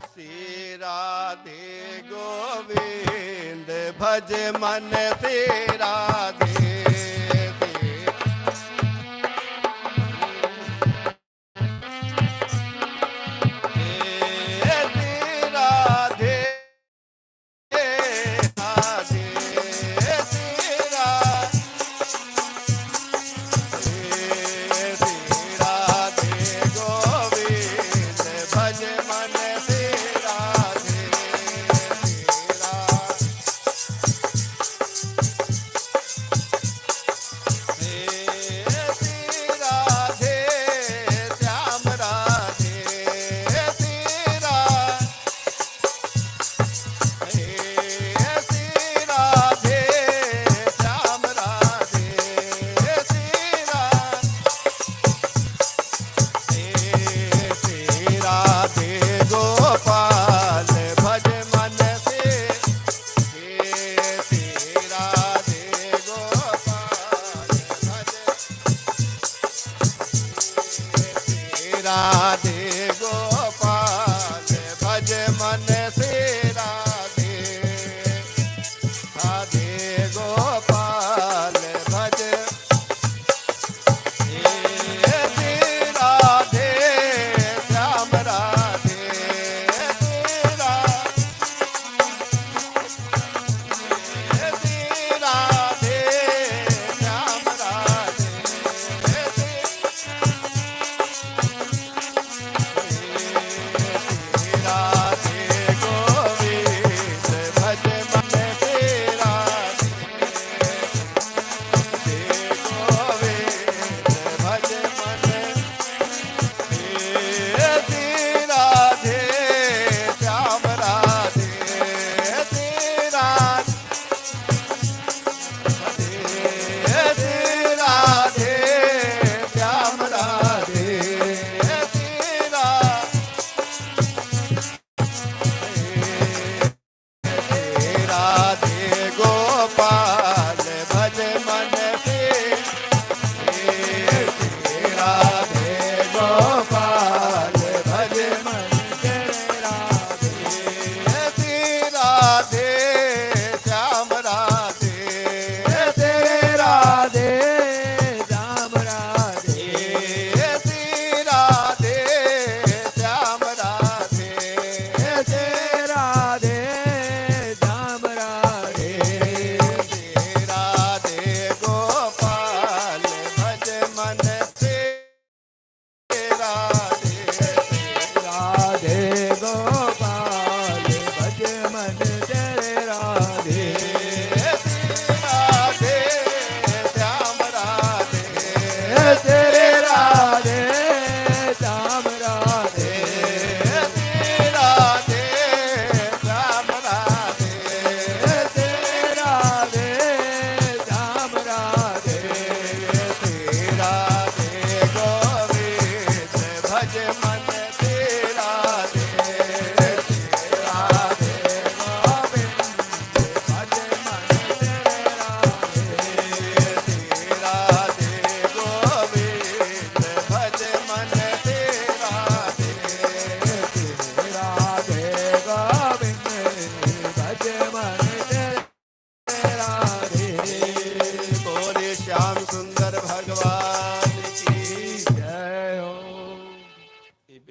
श्री राधे गोविंद भज मन श्री राधे, राधे गोपाल भज मन से राधे, राधे गोपाल भज राधे, श्याम राधे राधे, श्याम राधे।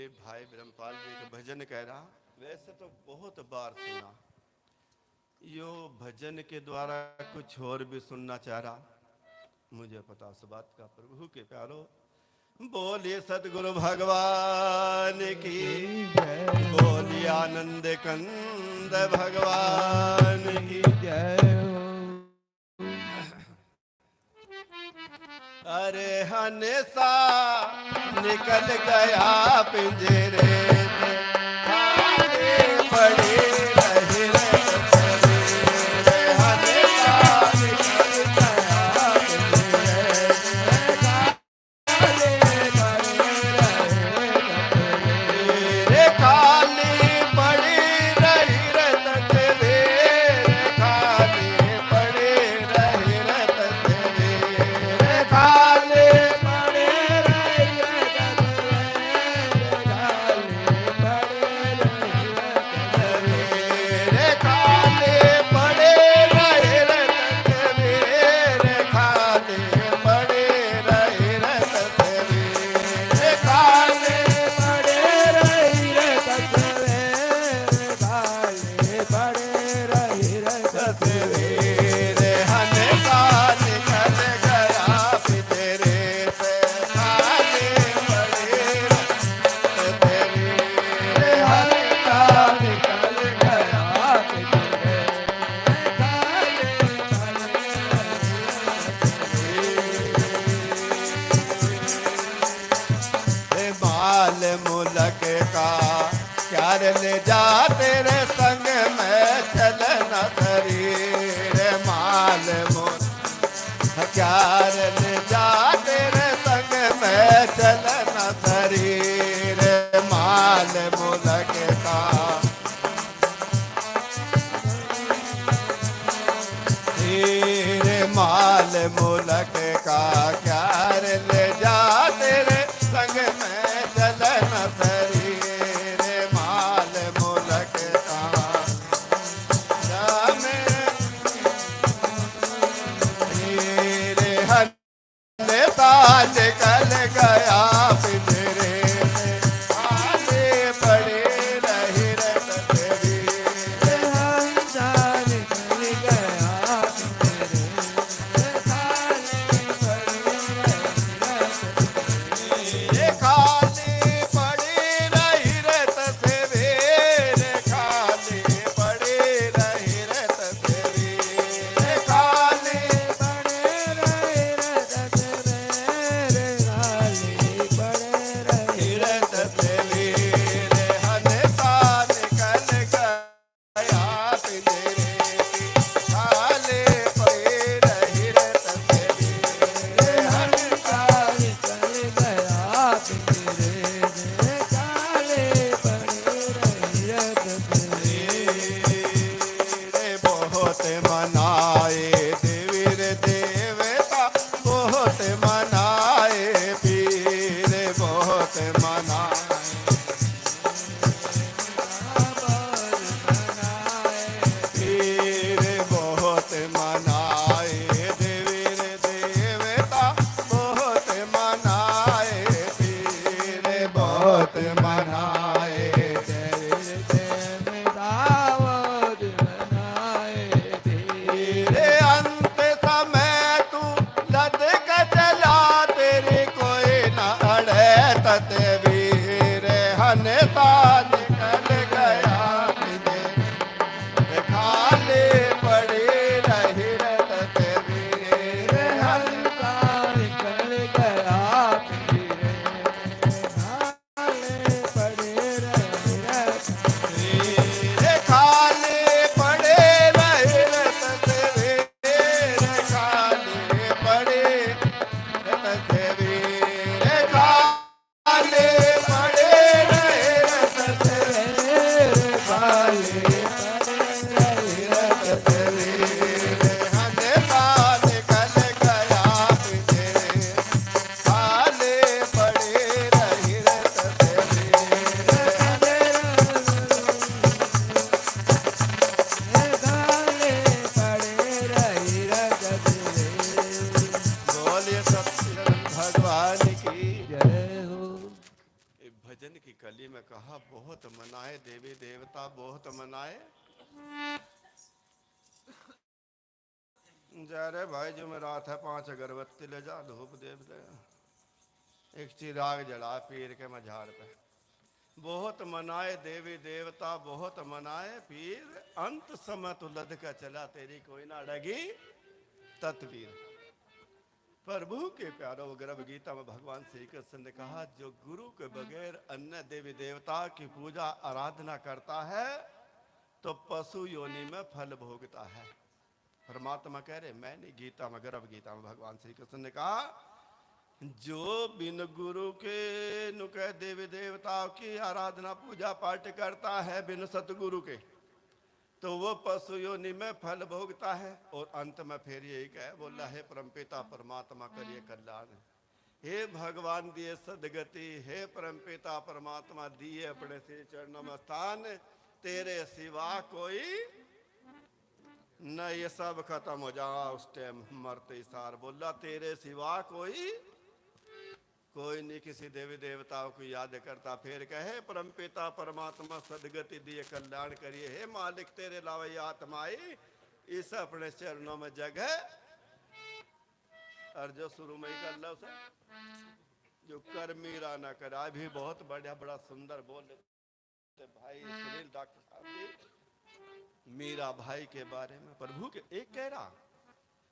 भाई ब्रह्मपाल जी के भजन कह रहा, वैसे तो बहुत बार सुना, यो भजन के द्वारा कुछ और भी सुनना चाह रहा, मुझे पता उस बात का। प्रभु के प्यारो, बोलिए सतगुरु भगवान की, बोलिए आनंद कंद भगवान की जय। अरे हनेसा निकल गया पिंजरे से, खाने पड़े रहे ले जा तेरे संग में चलना शरीर माल मोल, हथियार ले जा तेरे संग में चलना शरीर माल मोलक का। माल मोलक का क्यार ले जा तेरे संग में चलना शरीर निकल गया पिंजरे से, आने पड़े रहे रतवी हंसा निकल गया पिंजरे से, खाने पड़े रही रत सवेर, खाने पड़े रही रत सवेर, खाने पड़े रही रत वीर हनेता निकल गया पिंजरे, खाने पड़े रही रत वीर हनेता निकल गया पिंजरे, खाने पड़े रही रत वीर, खाने पड़े रही रत वीर, खाने पड़े रत वीर, खाने की कली में कहा बहुत मनाए देवी देवता बहुत मनाए। जा रे भाई जुमेरात है 5 अगरबत्ती ले जा धूप दे दे एक चिराग जला पीर के मझार पे। बहुत मनाए देवी देवता बहुत मनाए पीर अंत समय तो लद का चला तेरी कोई ना अड़गी तत्वीर। प्रभु के प्यारो गर्भ गीता में भगवान श्री कृष्ण ने कहा जो गुरु के बगैर अन्य देवी देवता की पूजा आराधना करता है तो पशु योनि में फल भोगता है। परमात्मा कह रहे मैं नहीं, गीता में गर्भ गीता में भगवान श्री कृष्ण ने कहा जो बिन गुरु के नुके देवी देवताओं की आराधना पूजा पाठ करता है बिन सतगुरु के तो वो पशु योनि में फल भोगता है। और अंत में फिर यही कहे बोला हे परमपिता परमात्मा करिए कल्याण। हे भगवान दिए सदगति, हे परमपिता परमात्मा दिए अपने श्री चरणों में स्थान, तेरे सिवा कोई न ये सब खत्म हो जा उस टाइम मरते सार बोला तेरे सिवा कोई नहीं किसी देवी देवताओं को याद करता। फिर कहे परमपिता परमात्मा सदगति दिए कल्याण करिए। हे मालिक तेरे अलावा आत्माई इस अपने चरणों में जगह और जो शुरू में ही कर लो उसे जो कर मीरा ना करा भी बहुत बढ़िया बड़ा सुंदर बोल भाई सुनील डॉक्टर साहब जी मीरा भाई के बारे में प्रभु के एक कह रहा।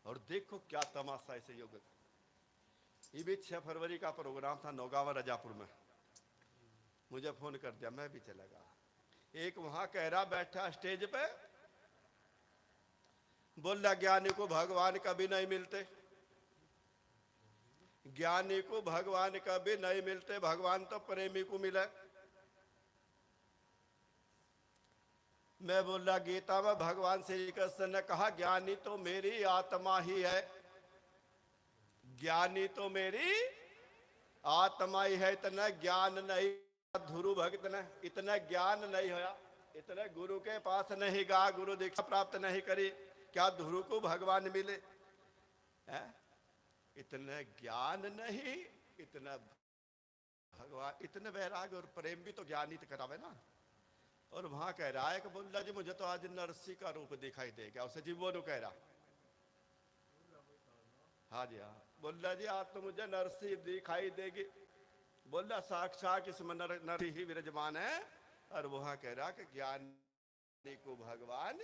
और देखो क्या तमाशा ऐसे योग ये भी 6 फरवरी का प्रोग्राम था नौगावा रजापुर में। मुझे फोन कर दिया मैं भी चला गया। एक वहां कह रहा बैठा स्टेज पे बोल रहा ज्ञानी को भगवान कभी नहीं मिलते, ज्ञानी को भगवान कभी नहीं मिलते, भगवान तो प्रेमी को मिले। मैं बोल रहा गीता में भगवान श्री कृष्ण ने कहा ज्ञानी तो मेरी आत्मा ही है, ज्ञानी तो मेरी आत्मा ही है। इतना ज्ञान नहीं ध्रुव भक्त ने इतना ज्ञान नहीं होया, इतने गुरु के पास नहीं गा, गुरु दीक्षा प्राप्त नहीं करी, क्या ध्रुव को भगवान मिले है? इतना ज्ञान नहीं, इतना भगवान इतने वैराग और प्रेम भी तो ज्ञानी तो करावे ना। और वहां कह रहा है कि बोला जी मुझे तो आज नरसी का रूप दिखाई दे गया, उसे जीवो नु कह रहा। हाँ जी हाँ बोला जी आज तो मुझे नरसी दिखाई देगी। बोला साक्षात इसमें नरसी ही विराजमान है। और वहां कह रहा कि ज्ञानी को भगवान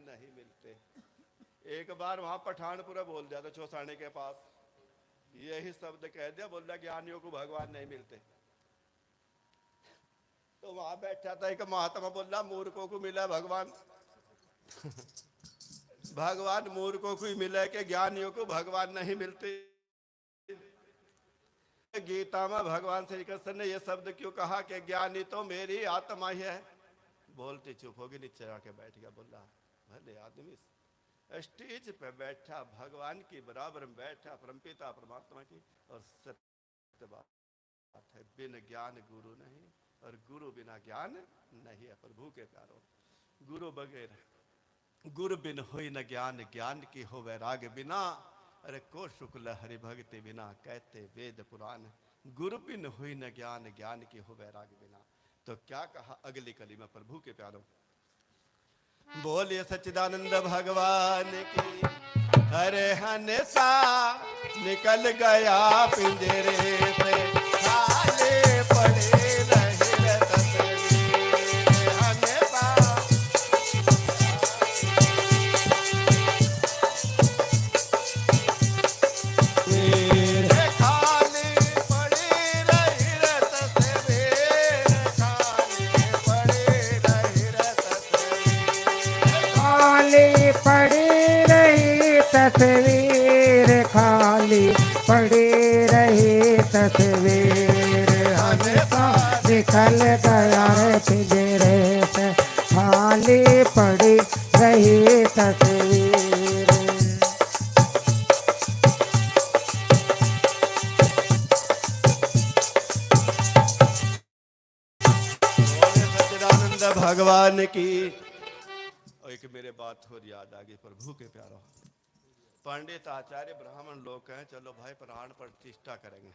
नहीं मिलते। एक बार वहां पठानपुरा बोल दिया था चौसाने के पास यही शब्द कह दिया, बोला ज्ञानियों को भगवान नहीं मिलते। तो वहां बैठा था एक महात्मा बोला मूर्खों को मिला भगवान भगवान मूर्खों को ही मिले कि ज्ञानियों को भगवान नहीं मिलते। गीता में भगवान श्री कृष्ण ने यह शब्द क्यों कहा कि ज्ञानी तो मेरी आत्मा ही है। बोलते चुप होगी नीचे आके बैठ गया। बोला भले आदमी स्टेज पे बैठा भगवान की बराबर में बैठा परमपिता परमात्मा की। और सत्य बात है बिन ज्ञान गुरु नहीं और गुरु बिना ज्ञान नहीं है। प्रभु के प्यारो गुरु बगैर गुरु बिन होई न ज्ञान, ज्ञान की हो वैराग बिना। अरे को शुक्ल हरि भक्ति बिना कहते वेद पुराण। गुरु बिन हुई न ज्ञान, ज्ञान की हो वैराग बिना। तो क्या कहा अगली कली में प्रभु के प्यारो बोलिए सच्चिदानंद भगवान की। अरे हंसा निकल गया पिंजरे से खाले पड़े रहे तस्वीर। हंसा तस्वीर खाली पड़ी रही तस्वीर। हंसा निकल गया रे पिंजरे से खाली पड़ी रही तस्वीर। सच्चिदानंद भगवान की। और एक मेरे बात और याद आ गई प्रभु के प्यारो। पंडित आचार्य ब्राह्मण लोग कहें चलो भाई प्राण प्रतिष्ठा करेंगे।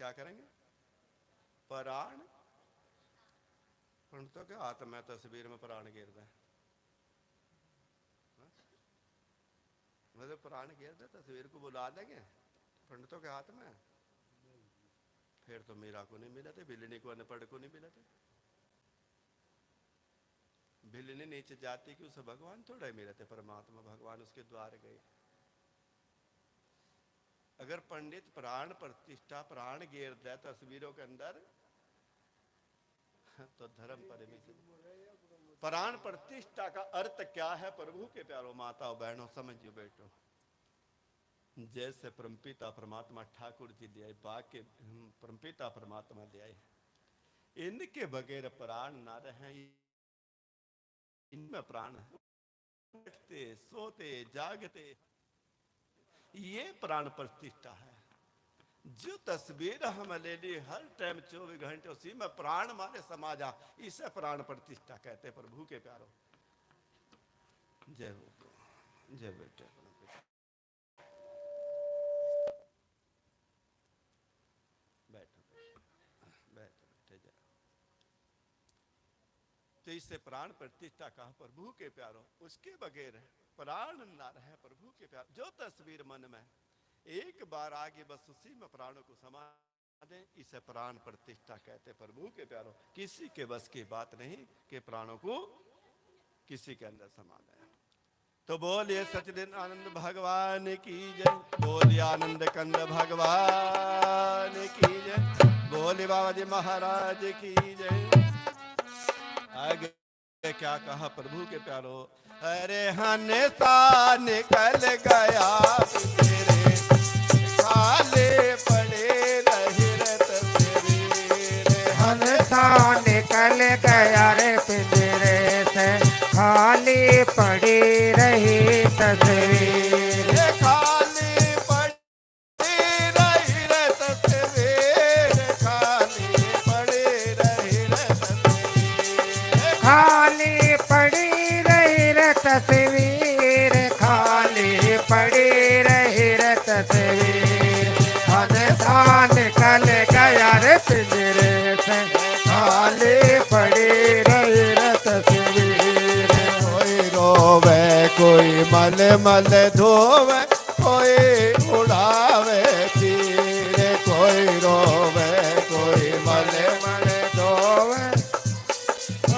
क्या करेंगे? प्राण पंडितों के हाथ में तस्वीर में प्राण गिर दे, मतलब प्राण गिर दे तस्वीर को बुला देंगे पंडितों के हाथ में, फिर तो मीरा को नहीं मिले थे, बिल्ली को अनपढ़ को नहीं मिले थे। बिल्ली नीचे जाती कि उसे भगवान थोड़ा ही मिले थे, परमात्मा भगवान उसके द्वार गए। अगर पंडित प्राण प्रतिष्ठा प्राण गिर दे तस्वीरों के अंदर तो धर्म पर प्राण प्रतिष्ठा का अर्थ क्या है प्रभु के प्यारो माताओं बहनों समझियो बेटो। जैसे परमपिता परमात्मा ठाकुर जी ले आए, बाके परमपिता परमात्मा ले आए, इनके बगैर प्राण ना रहे, इनमें प्राण है, बैठते सोते जागते, ये प्राण प्रतिष्ठा है। जो तस्वीर हम ले ली हर टाइम 24 घंटे उसी में प्राण मारे समा जा, इसे प्राण प्रतिष्ठा कहते प्रभु के प्यारो। जय हो, जय बेटे, बैठो बैठो बैठे जा। तो इससे प्राण प्रतिष्ठा कहा प्रभु के प्यारो, उसके बगैर प्राण ना रहे प्रभु के प्यारो। जो तस्वीर मन में एक बार आगे बस उसी में प्राणों को समा दे, इसे प्राण प्रतिष्ठा कहते प्रभु के प्यारो। किसी के बस की बात नहीं कि प्राणों को किसी के अंदर समा दे। तो बोलिए सच्चिदानंद आनंद भगवान की जय, बोलिए आनंद कंद भगवान की जय, बोले बाबा जी महाराज की जय। आगे क्या कहा प्रभु के प्यारो, अरे हन्सा निकल गया तेरे खाले पड़े रहे तस्वीर, हंसा निकल गया रे पिंजरे से, खाली पड़ी रही तस्वीर, खाली पड़ी रही रे तस्वीर, खाली पड़ी रही रे तस्वीर, खाली पड़ी रही रे तस्वीर, खाली पड़ी रही रे तस्वीर, हंसा निकल गया रे पिंजरे से, खाली पड़ी रही रे तस्वीर। कोई रोवे कोई मल मल धोवे, कोई उड़ावे तीर, कोई रोवे कोई मल मल धोवे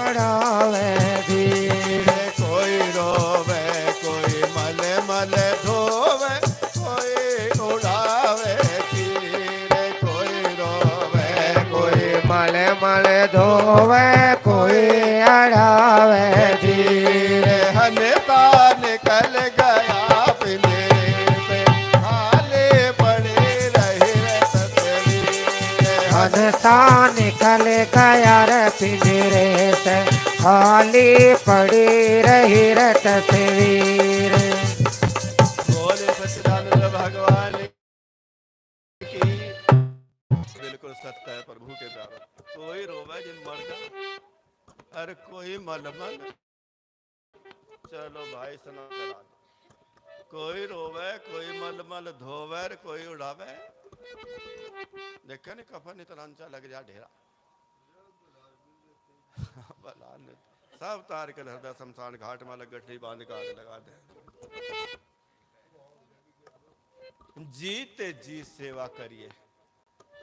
उड़ावे धीर, कोई रोवे कोई मल मल धोवे, कोई उड़ावे तीर, कोई रोवे कोई मल मल धोवे कोई अड़ावे धीर, हन्सा निकल गया पिंजरे पे, खाले पड़े रहे तस्वीर, हंसा निकल गया रे पिंजरे से, खाली पड़ी रही रे तस्वीर। बोले सच्चिदानंद भगवान की, बिल्कुल सत्य है प्रभु के द्वारा। कोई रोवे जिन मर जा, अरे कोई मलमल, चलो भाई सुना करा दो, कोई रोवे कोई मलमल धोवे, कोई उड़ावे। देखा नहीं कफन इतना अंचा लग जा ढेरा सब तार के हृदय शमशान घाट में गठरी बांध के आग लगा दे। जीते जी सेवा करिए,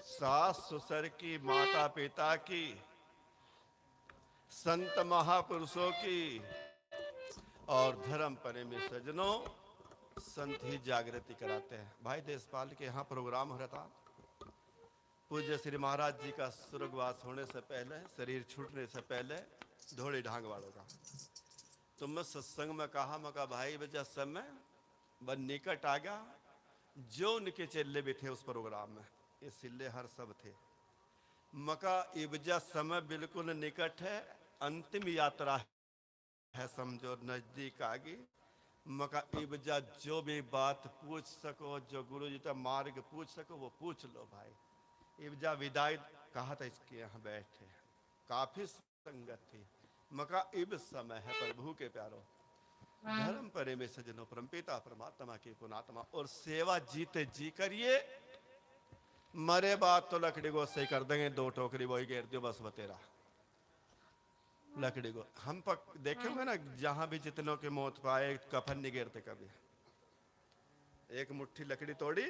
सास ससुर की, माता पिता की, संत महापुरुषों की और धर्म प्रेमी सज्जनों, संत ही जागृति कराते हैं। भाई देशपाल के यहाँ प्रोग्राम हो रहा था, पूज्य श्री महाराज जी का स्वर्गवास होने से पहले, शरीर छूटने से पहले, धोड़ी ढांग वालों का, तो मैं सत्संग में कहा, मैं कहा भाई बजा समय बन निकट आ गया, जो उनके चेले भी थे उस प्रोग्राम में, ये सिल्ले हर सब थे, मका इब्जा समय बिल्कुल निकट है, अंतिम यात्रा है, समझो नजदीक आ गई। मका इब्जा जो भी बात पूछ सको, जो गुरु जी का मार्ग पूछ सको वो पूछ लो भाई। इब्जा विदाई कहा था इसके यहाँ बैठे, काफी संगत थी, मका इब समय है प्रभु के प्यारो, धर्म प्रेमी सज्जनों, परमपिता परमात्मा की पुणात्मा और सेवा जीते जी करिए। मरे बात तो लकड़ी को सही कर देंगे, 2 टोकरी वही घेर दियो बस बतेरा, लकड़ी को हम देखे होंगे ना, जहां भी जितनों के मौत पाए कफन नहीं गिरते कभी। एक मुट्ठी लकड़ी तोड़ी,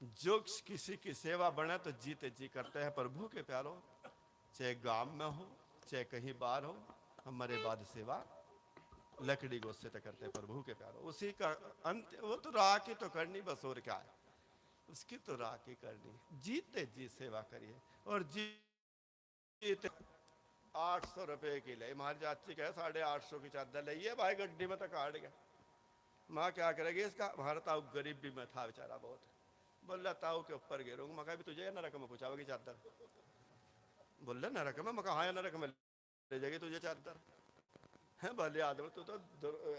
जो किसी की सेवा बने तो जीते जी करते हैं प्रभु के प्यारो, चाहे गांव में हो चाहे कहीं बाहर हो, हमारे बाद सेवा लकड़ी को उससे करते हैं प्रभु के प्यारो। उसी का अंत, वो तो राख ही तो करनी बस, और क्या है, उसकी तो राख ही करनी। जीते जी सेवा करिए। और जीते 800 रुपए की ले, हमारी चाची कहे 850 की चादर ली भाई, गड्डी में तो काट गया। माँ क्या करेगी इसका, हमारा ताऊ गरीब भी में था बेचारा बहुत, बोल ताऊ के ऊपर गिरूंगा। मैं भी तुझे नरक में पूछाओगी चादर, बोल रहा नरक में, मैं हाँ नरक में ले जाएगी तुझे चादर है। भले आदमी तू तो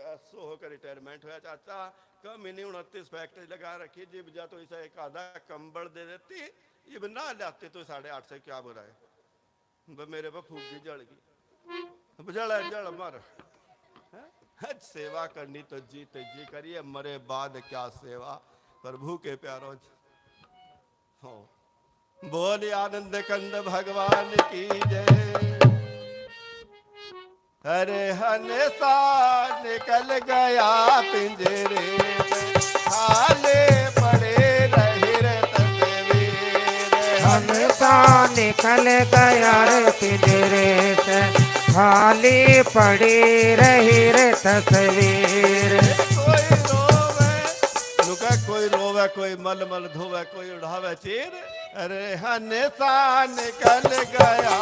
ऐसो होकर रिटायरमेंट हुआ चाचा, कम ही नहीं 29 फैक्ट्री लगा रखी, जिब जा तो इसे एक आधा कंबल दे देती, ये ना लाते तो 850 क्या बुरा है, मेरे पर फूकी जड़ गई, जड़ मर। सेवा करनी तो जीते जी करिए, मरे बाद क्या सेवा प्रभु के प्यारो हो। बोले आनंद कंद भगवान की जय। अरे हंसा निकल गया पिंजरे, हाले पड़े रहे तस्वीर। हंसा निकल गया रे पिंजरे से, खाली पड़ी रही रे तस्वीर। कोई रोवे लुका, कोई रोवे, कोई मल मल धोवे, कोई उड़ावे चीर। अरे हंसा निकल गया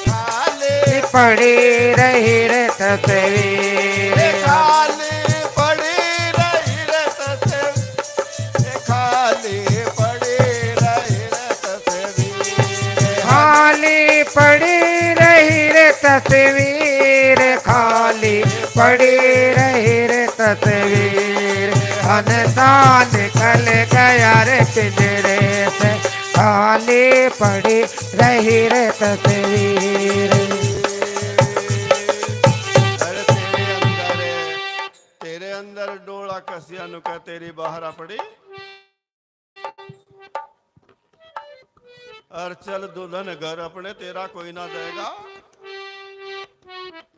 खाली पड़ी रही रे तस्वीर। खाली पड़ी रही रे तस्वीर, खाली पड़ी रही रे तस्वीर। खाली पड़ी रही रे तस्वीर, खाली पड़ी रही रे तस्वीर। हंसा निकल गया रे पिंजरे से, खाली पड़ी रही रे तस्वीर। तेरे अंदर डोला कसिया नुका, तेरी बाहर पड़ी। और चल दुल्हन घर अपने, तेरा कोई ना देगा।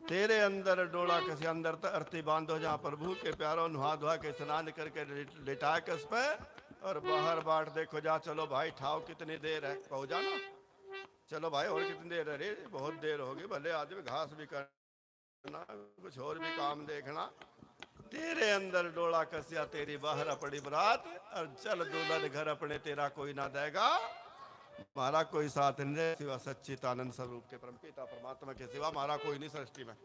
तेरे अंदर डोला कसिया, अंदर अर्थी बांधो जहाँ प्रभु के प्यारो, नुहा धुआ के स्नान करके लिटा के उस पे, और बाहर बाट देखो जा। चलो भाई ठाव कितनी देर है, पहुंच जाना। चलो भाई और कितनी देर है रे, बहुत देर होगी। भले आदमी घास भी करना, कुछ और भी काम देखना। तेरे अंदर डोला कसिया, तेरी बाहर पड़ी बरात, और चल दुल्हन घर अपने, तेरा कोई ना देगा, हमारा कोई साथ नहीं सिवा सच्चिदानंद स्वरूप के परम पिता परमात्मा के सिवा हमारा कोई नहीं सृष्टि में।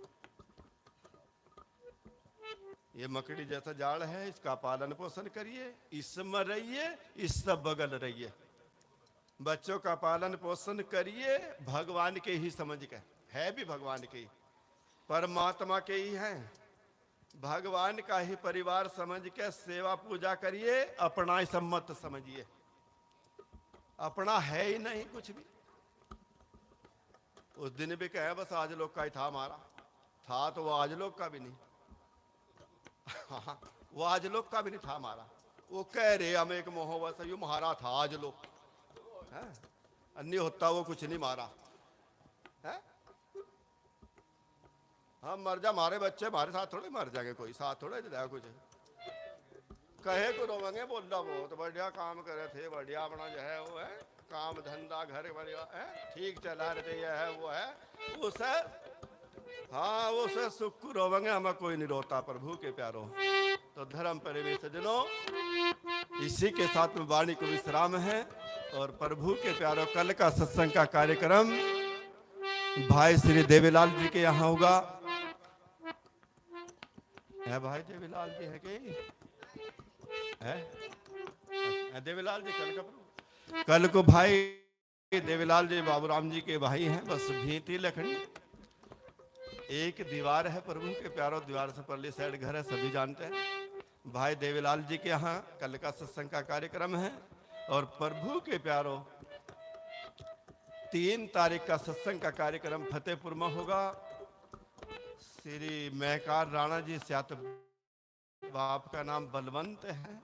ये मकड़ी जैसा जाल है, इसका पालन पोषण करिए, इसमें रहिए, इससे बगल रहिए। बच्चों का पालन पोषण करिए, भगवान के ही समझ के, है भी भगवान के ही, परमात्मा के ही है, भगवान का ही परिवार समझ के सेवा पूजा करिए। अपना ही सम्मत समझिए, अपना है ही नहीं कुछ भी। उस दिन भी कहे बस आज लोग का ही था, हमारा था तो वो आज लोग का भी नहीं। हाँ, वो आज लोग का भी नहीं था हमारा। वो कह रहे हम एक मोहब्बत से यू मारा था आज लोग, अन्य होता वो कुछ नहीं मारा है। हम मर जा, हमारे बच्चे हमारे साथ थोड़े मर जाएंगे, कोई साथ थोड़े जाए कुछ कहे को रोवेंगे। बोल रहा बहुत बढ़िया काम करे थे, बढ़िया अपना जो है वो है काम धंधा घर बढ़िया है, ठीक चला रहे ये है वो है, उसे हाँ उसे सुख रोवेंगे, हमें कोई नहीं रोता प्रभु के प्यारो। तो धर्म प्रेमी सज्जनों, इसी के साथ में वाणी को विश्राम है। और प्रभु के प्यारो, कल का सत्संग का कार्यक्रम भाई श्री देवीलाल जी के यहाँ होगा। है भाई देवीलाल जी है कि है देवीलाल जी कल को भाई देवीलाल जी बाबूराम जी के भाई हैं। बस भीती लखनी एक दीवार है प्रभु के प्यारो, दीवार से परली साइड घर है, सभी जानते हैं। भाई देवीलाल जी के यहाँ कल का सत्संग का कार्यक्रम है। और प्रभु के प्यारो 3 तारीख का सत्संग का कार्यक्रम फतेहपुर में होगा। श्री महकार राणा जी स्यात बाप का नाम बलवंत है,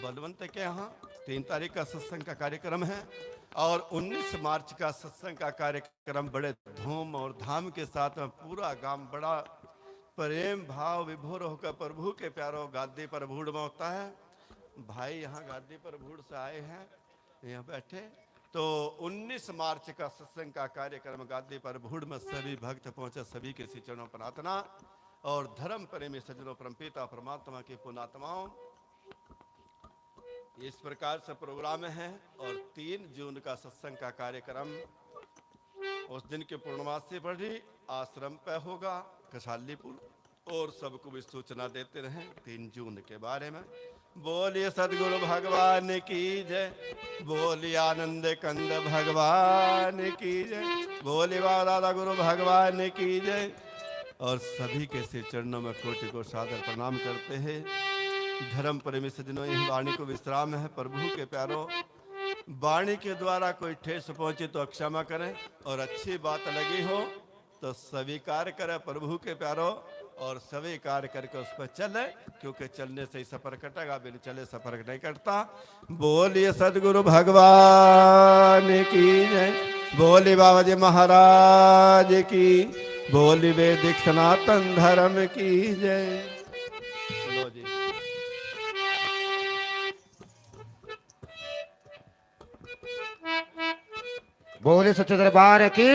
बलवंत के यहाँ 3 तारीख का सत्संग का कार्यक्रम है और 19 मार्च का सत्संग का कार्यक्रम बड़े धूम और धाम के साथ में पूरा गांव बड़ा प्रेम भाव विभोर होकर प्रभु के प्यारों गादी पर भूड़ में होता है। भाई यहाँ गादी पर भूड़ से आए हैं, यहाँ बैठे। तो 19 मार्च का सत्संग का कार्यक्रम गादी पर भूड़ में सभी भक्त पहुंचे, सभी के श्री चरणों प्रार्थना और धर्म प्रेमी सज्जनों परमपिता परमात्मा की पुण्यात्माओं, इस प्रकार से प्रोग्राम है। और 3 जून का सत्संग का कार्यक्रम उस दिन की पूर्णमासी पड़ी आश्रम पे होगा कशालीपुर, और सबको भी सूचना देते रहे 3 जून के बारे में। बोलिए सदगुरु भगवान की जय, बोलिए आनंद कंद भगवान की जय, बोलिए दादा गुरु भगवान की जय। और सभी के श्री चरणों में कोटि को सादर प्रणाम करते हैं। धर्म प्रेमी सज्जनों, इस वाणी को विश्राम है। प्रभु के प्यारों, वाणी के द्वारा कोई ठेस पहुंचे तो क्षमा करें, और अच्छी बात लगी हो तो स्वीकार करें प्रभु के प्यारों, और स्वीकार करके उस पर चले, क्योंकि चलने से ही सफर कटेगा, बिन चले सफर नहीं कटता। बोलिए सदगुरु भगवान की जय, बोलिए बाबा जी महाराज की, बोलिए वैदिक सनातन धर्म की जय। लो जी। बोले सच्चे दरबार की।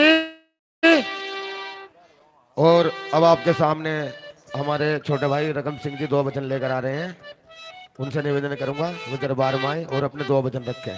और अब आपके सामने हमारे छोटे भाई रकम सिंह जी 2 वचन लेकर आ रहे हैं। उनसे निवेदन करूंगा वो दरबार में आए और अपने 2 वचन रखें।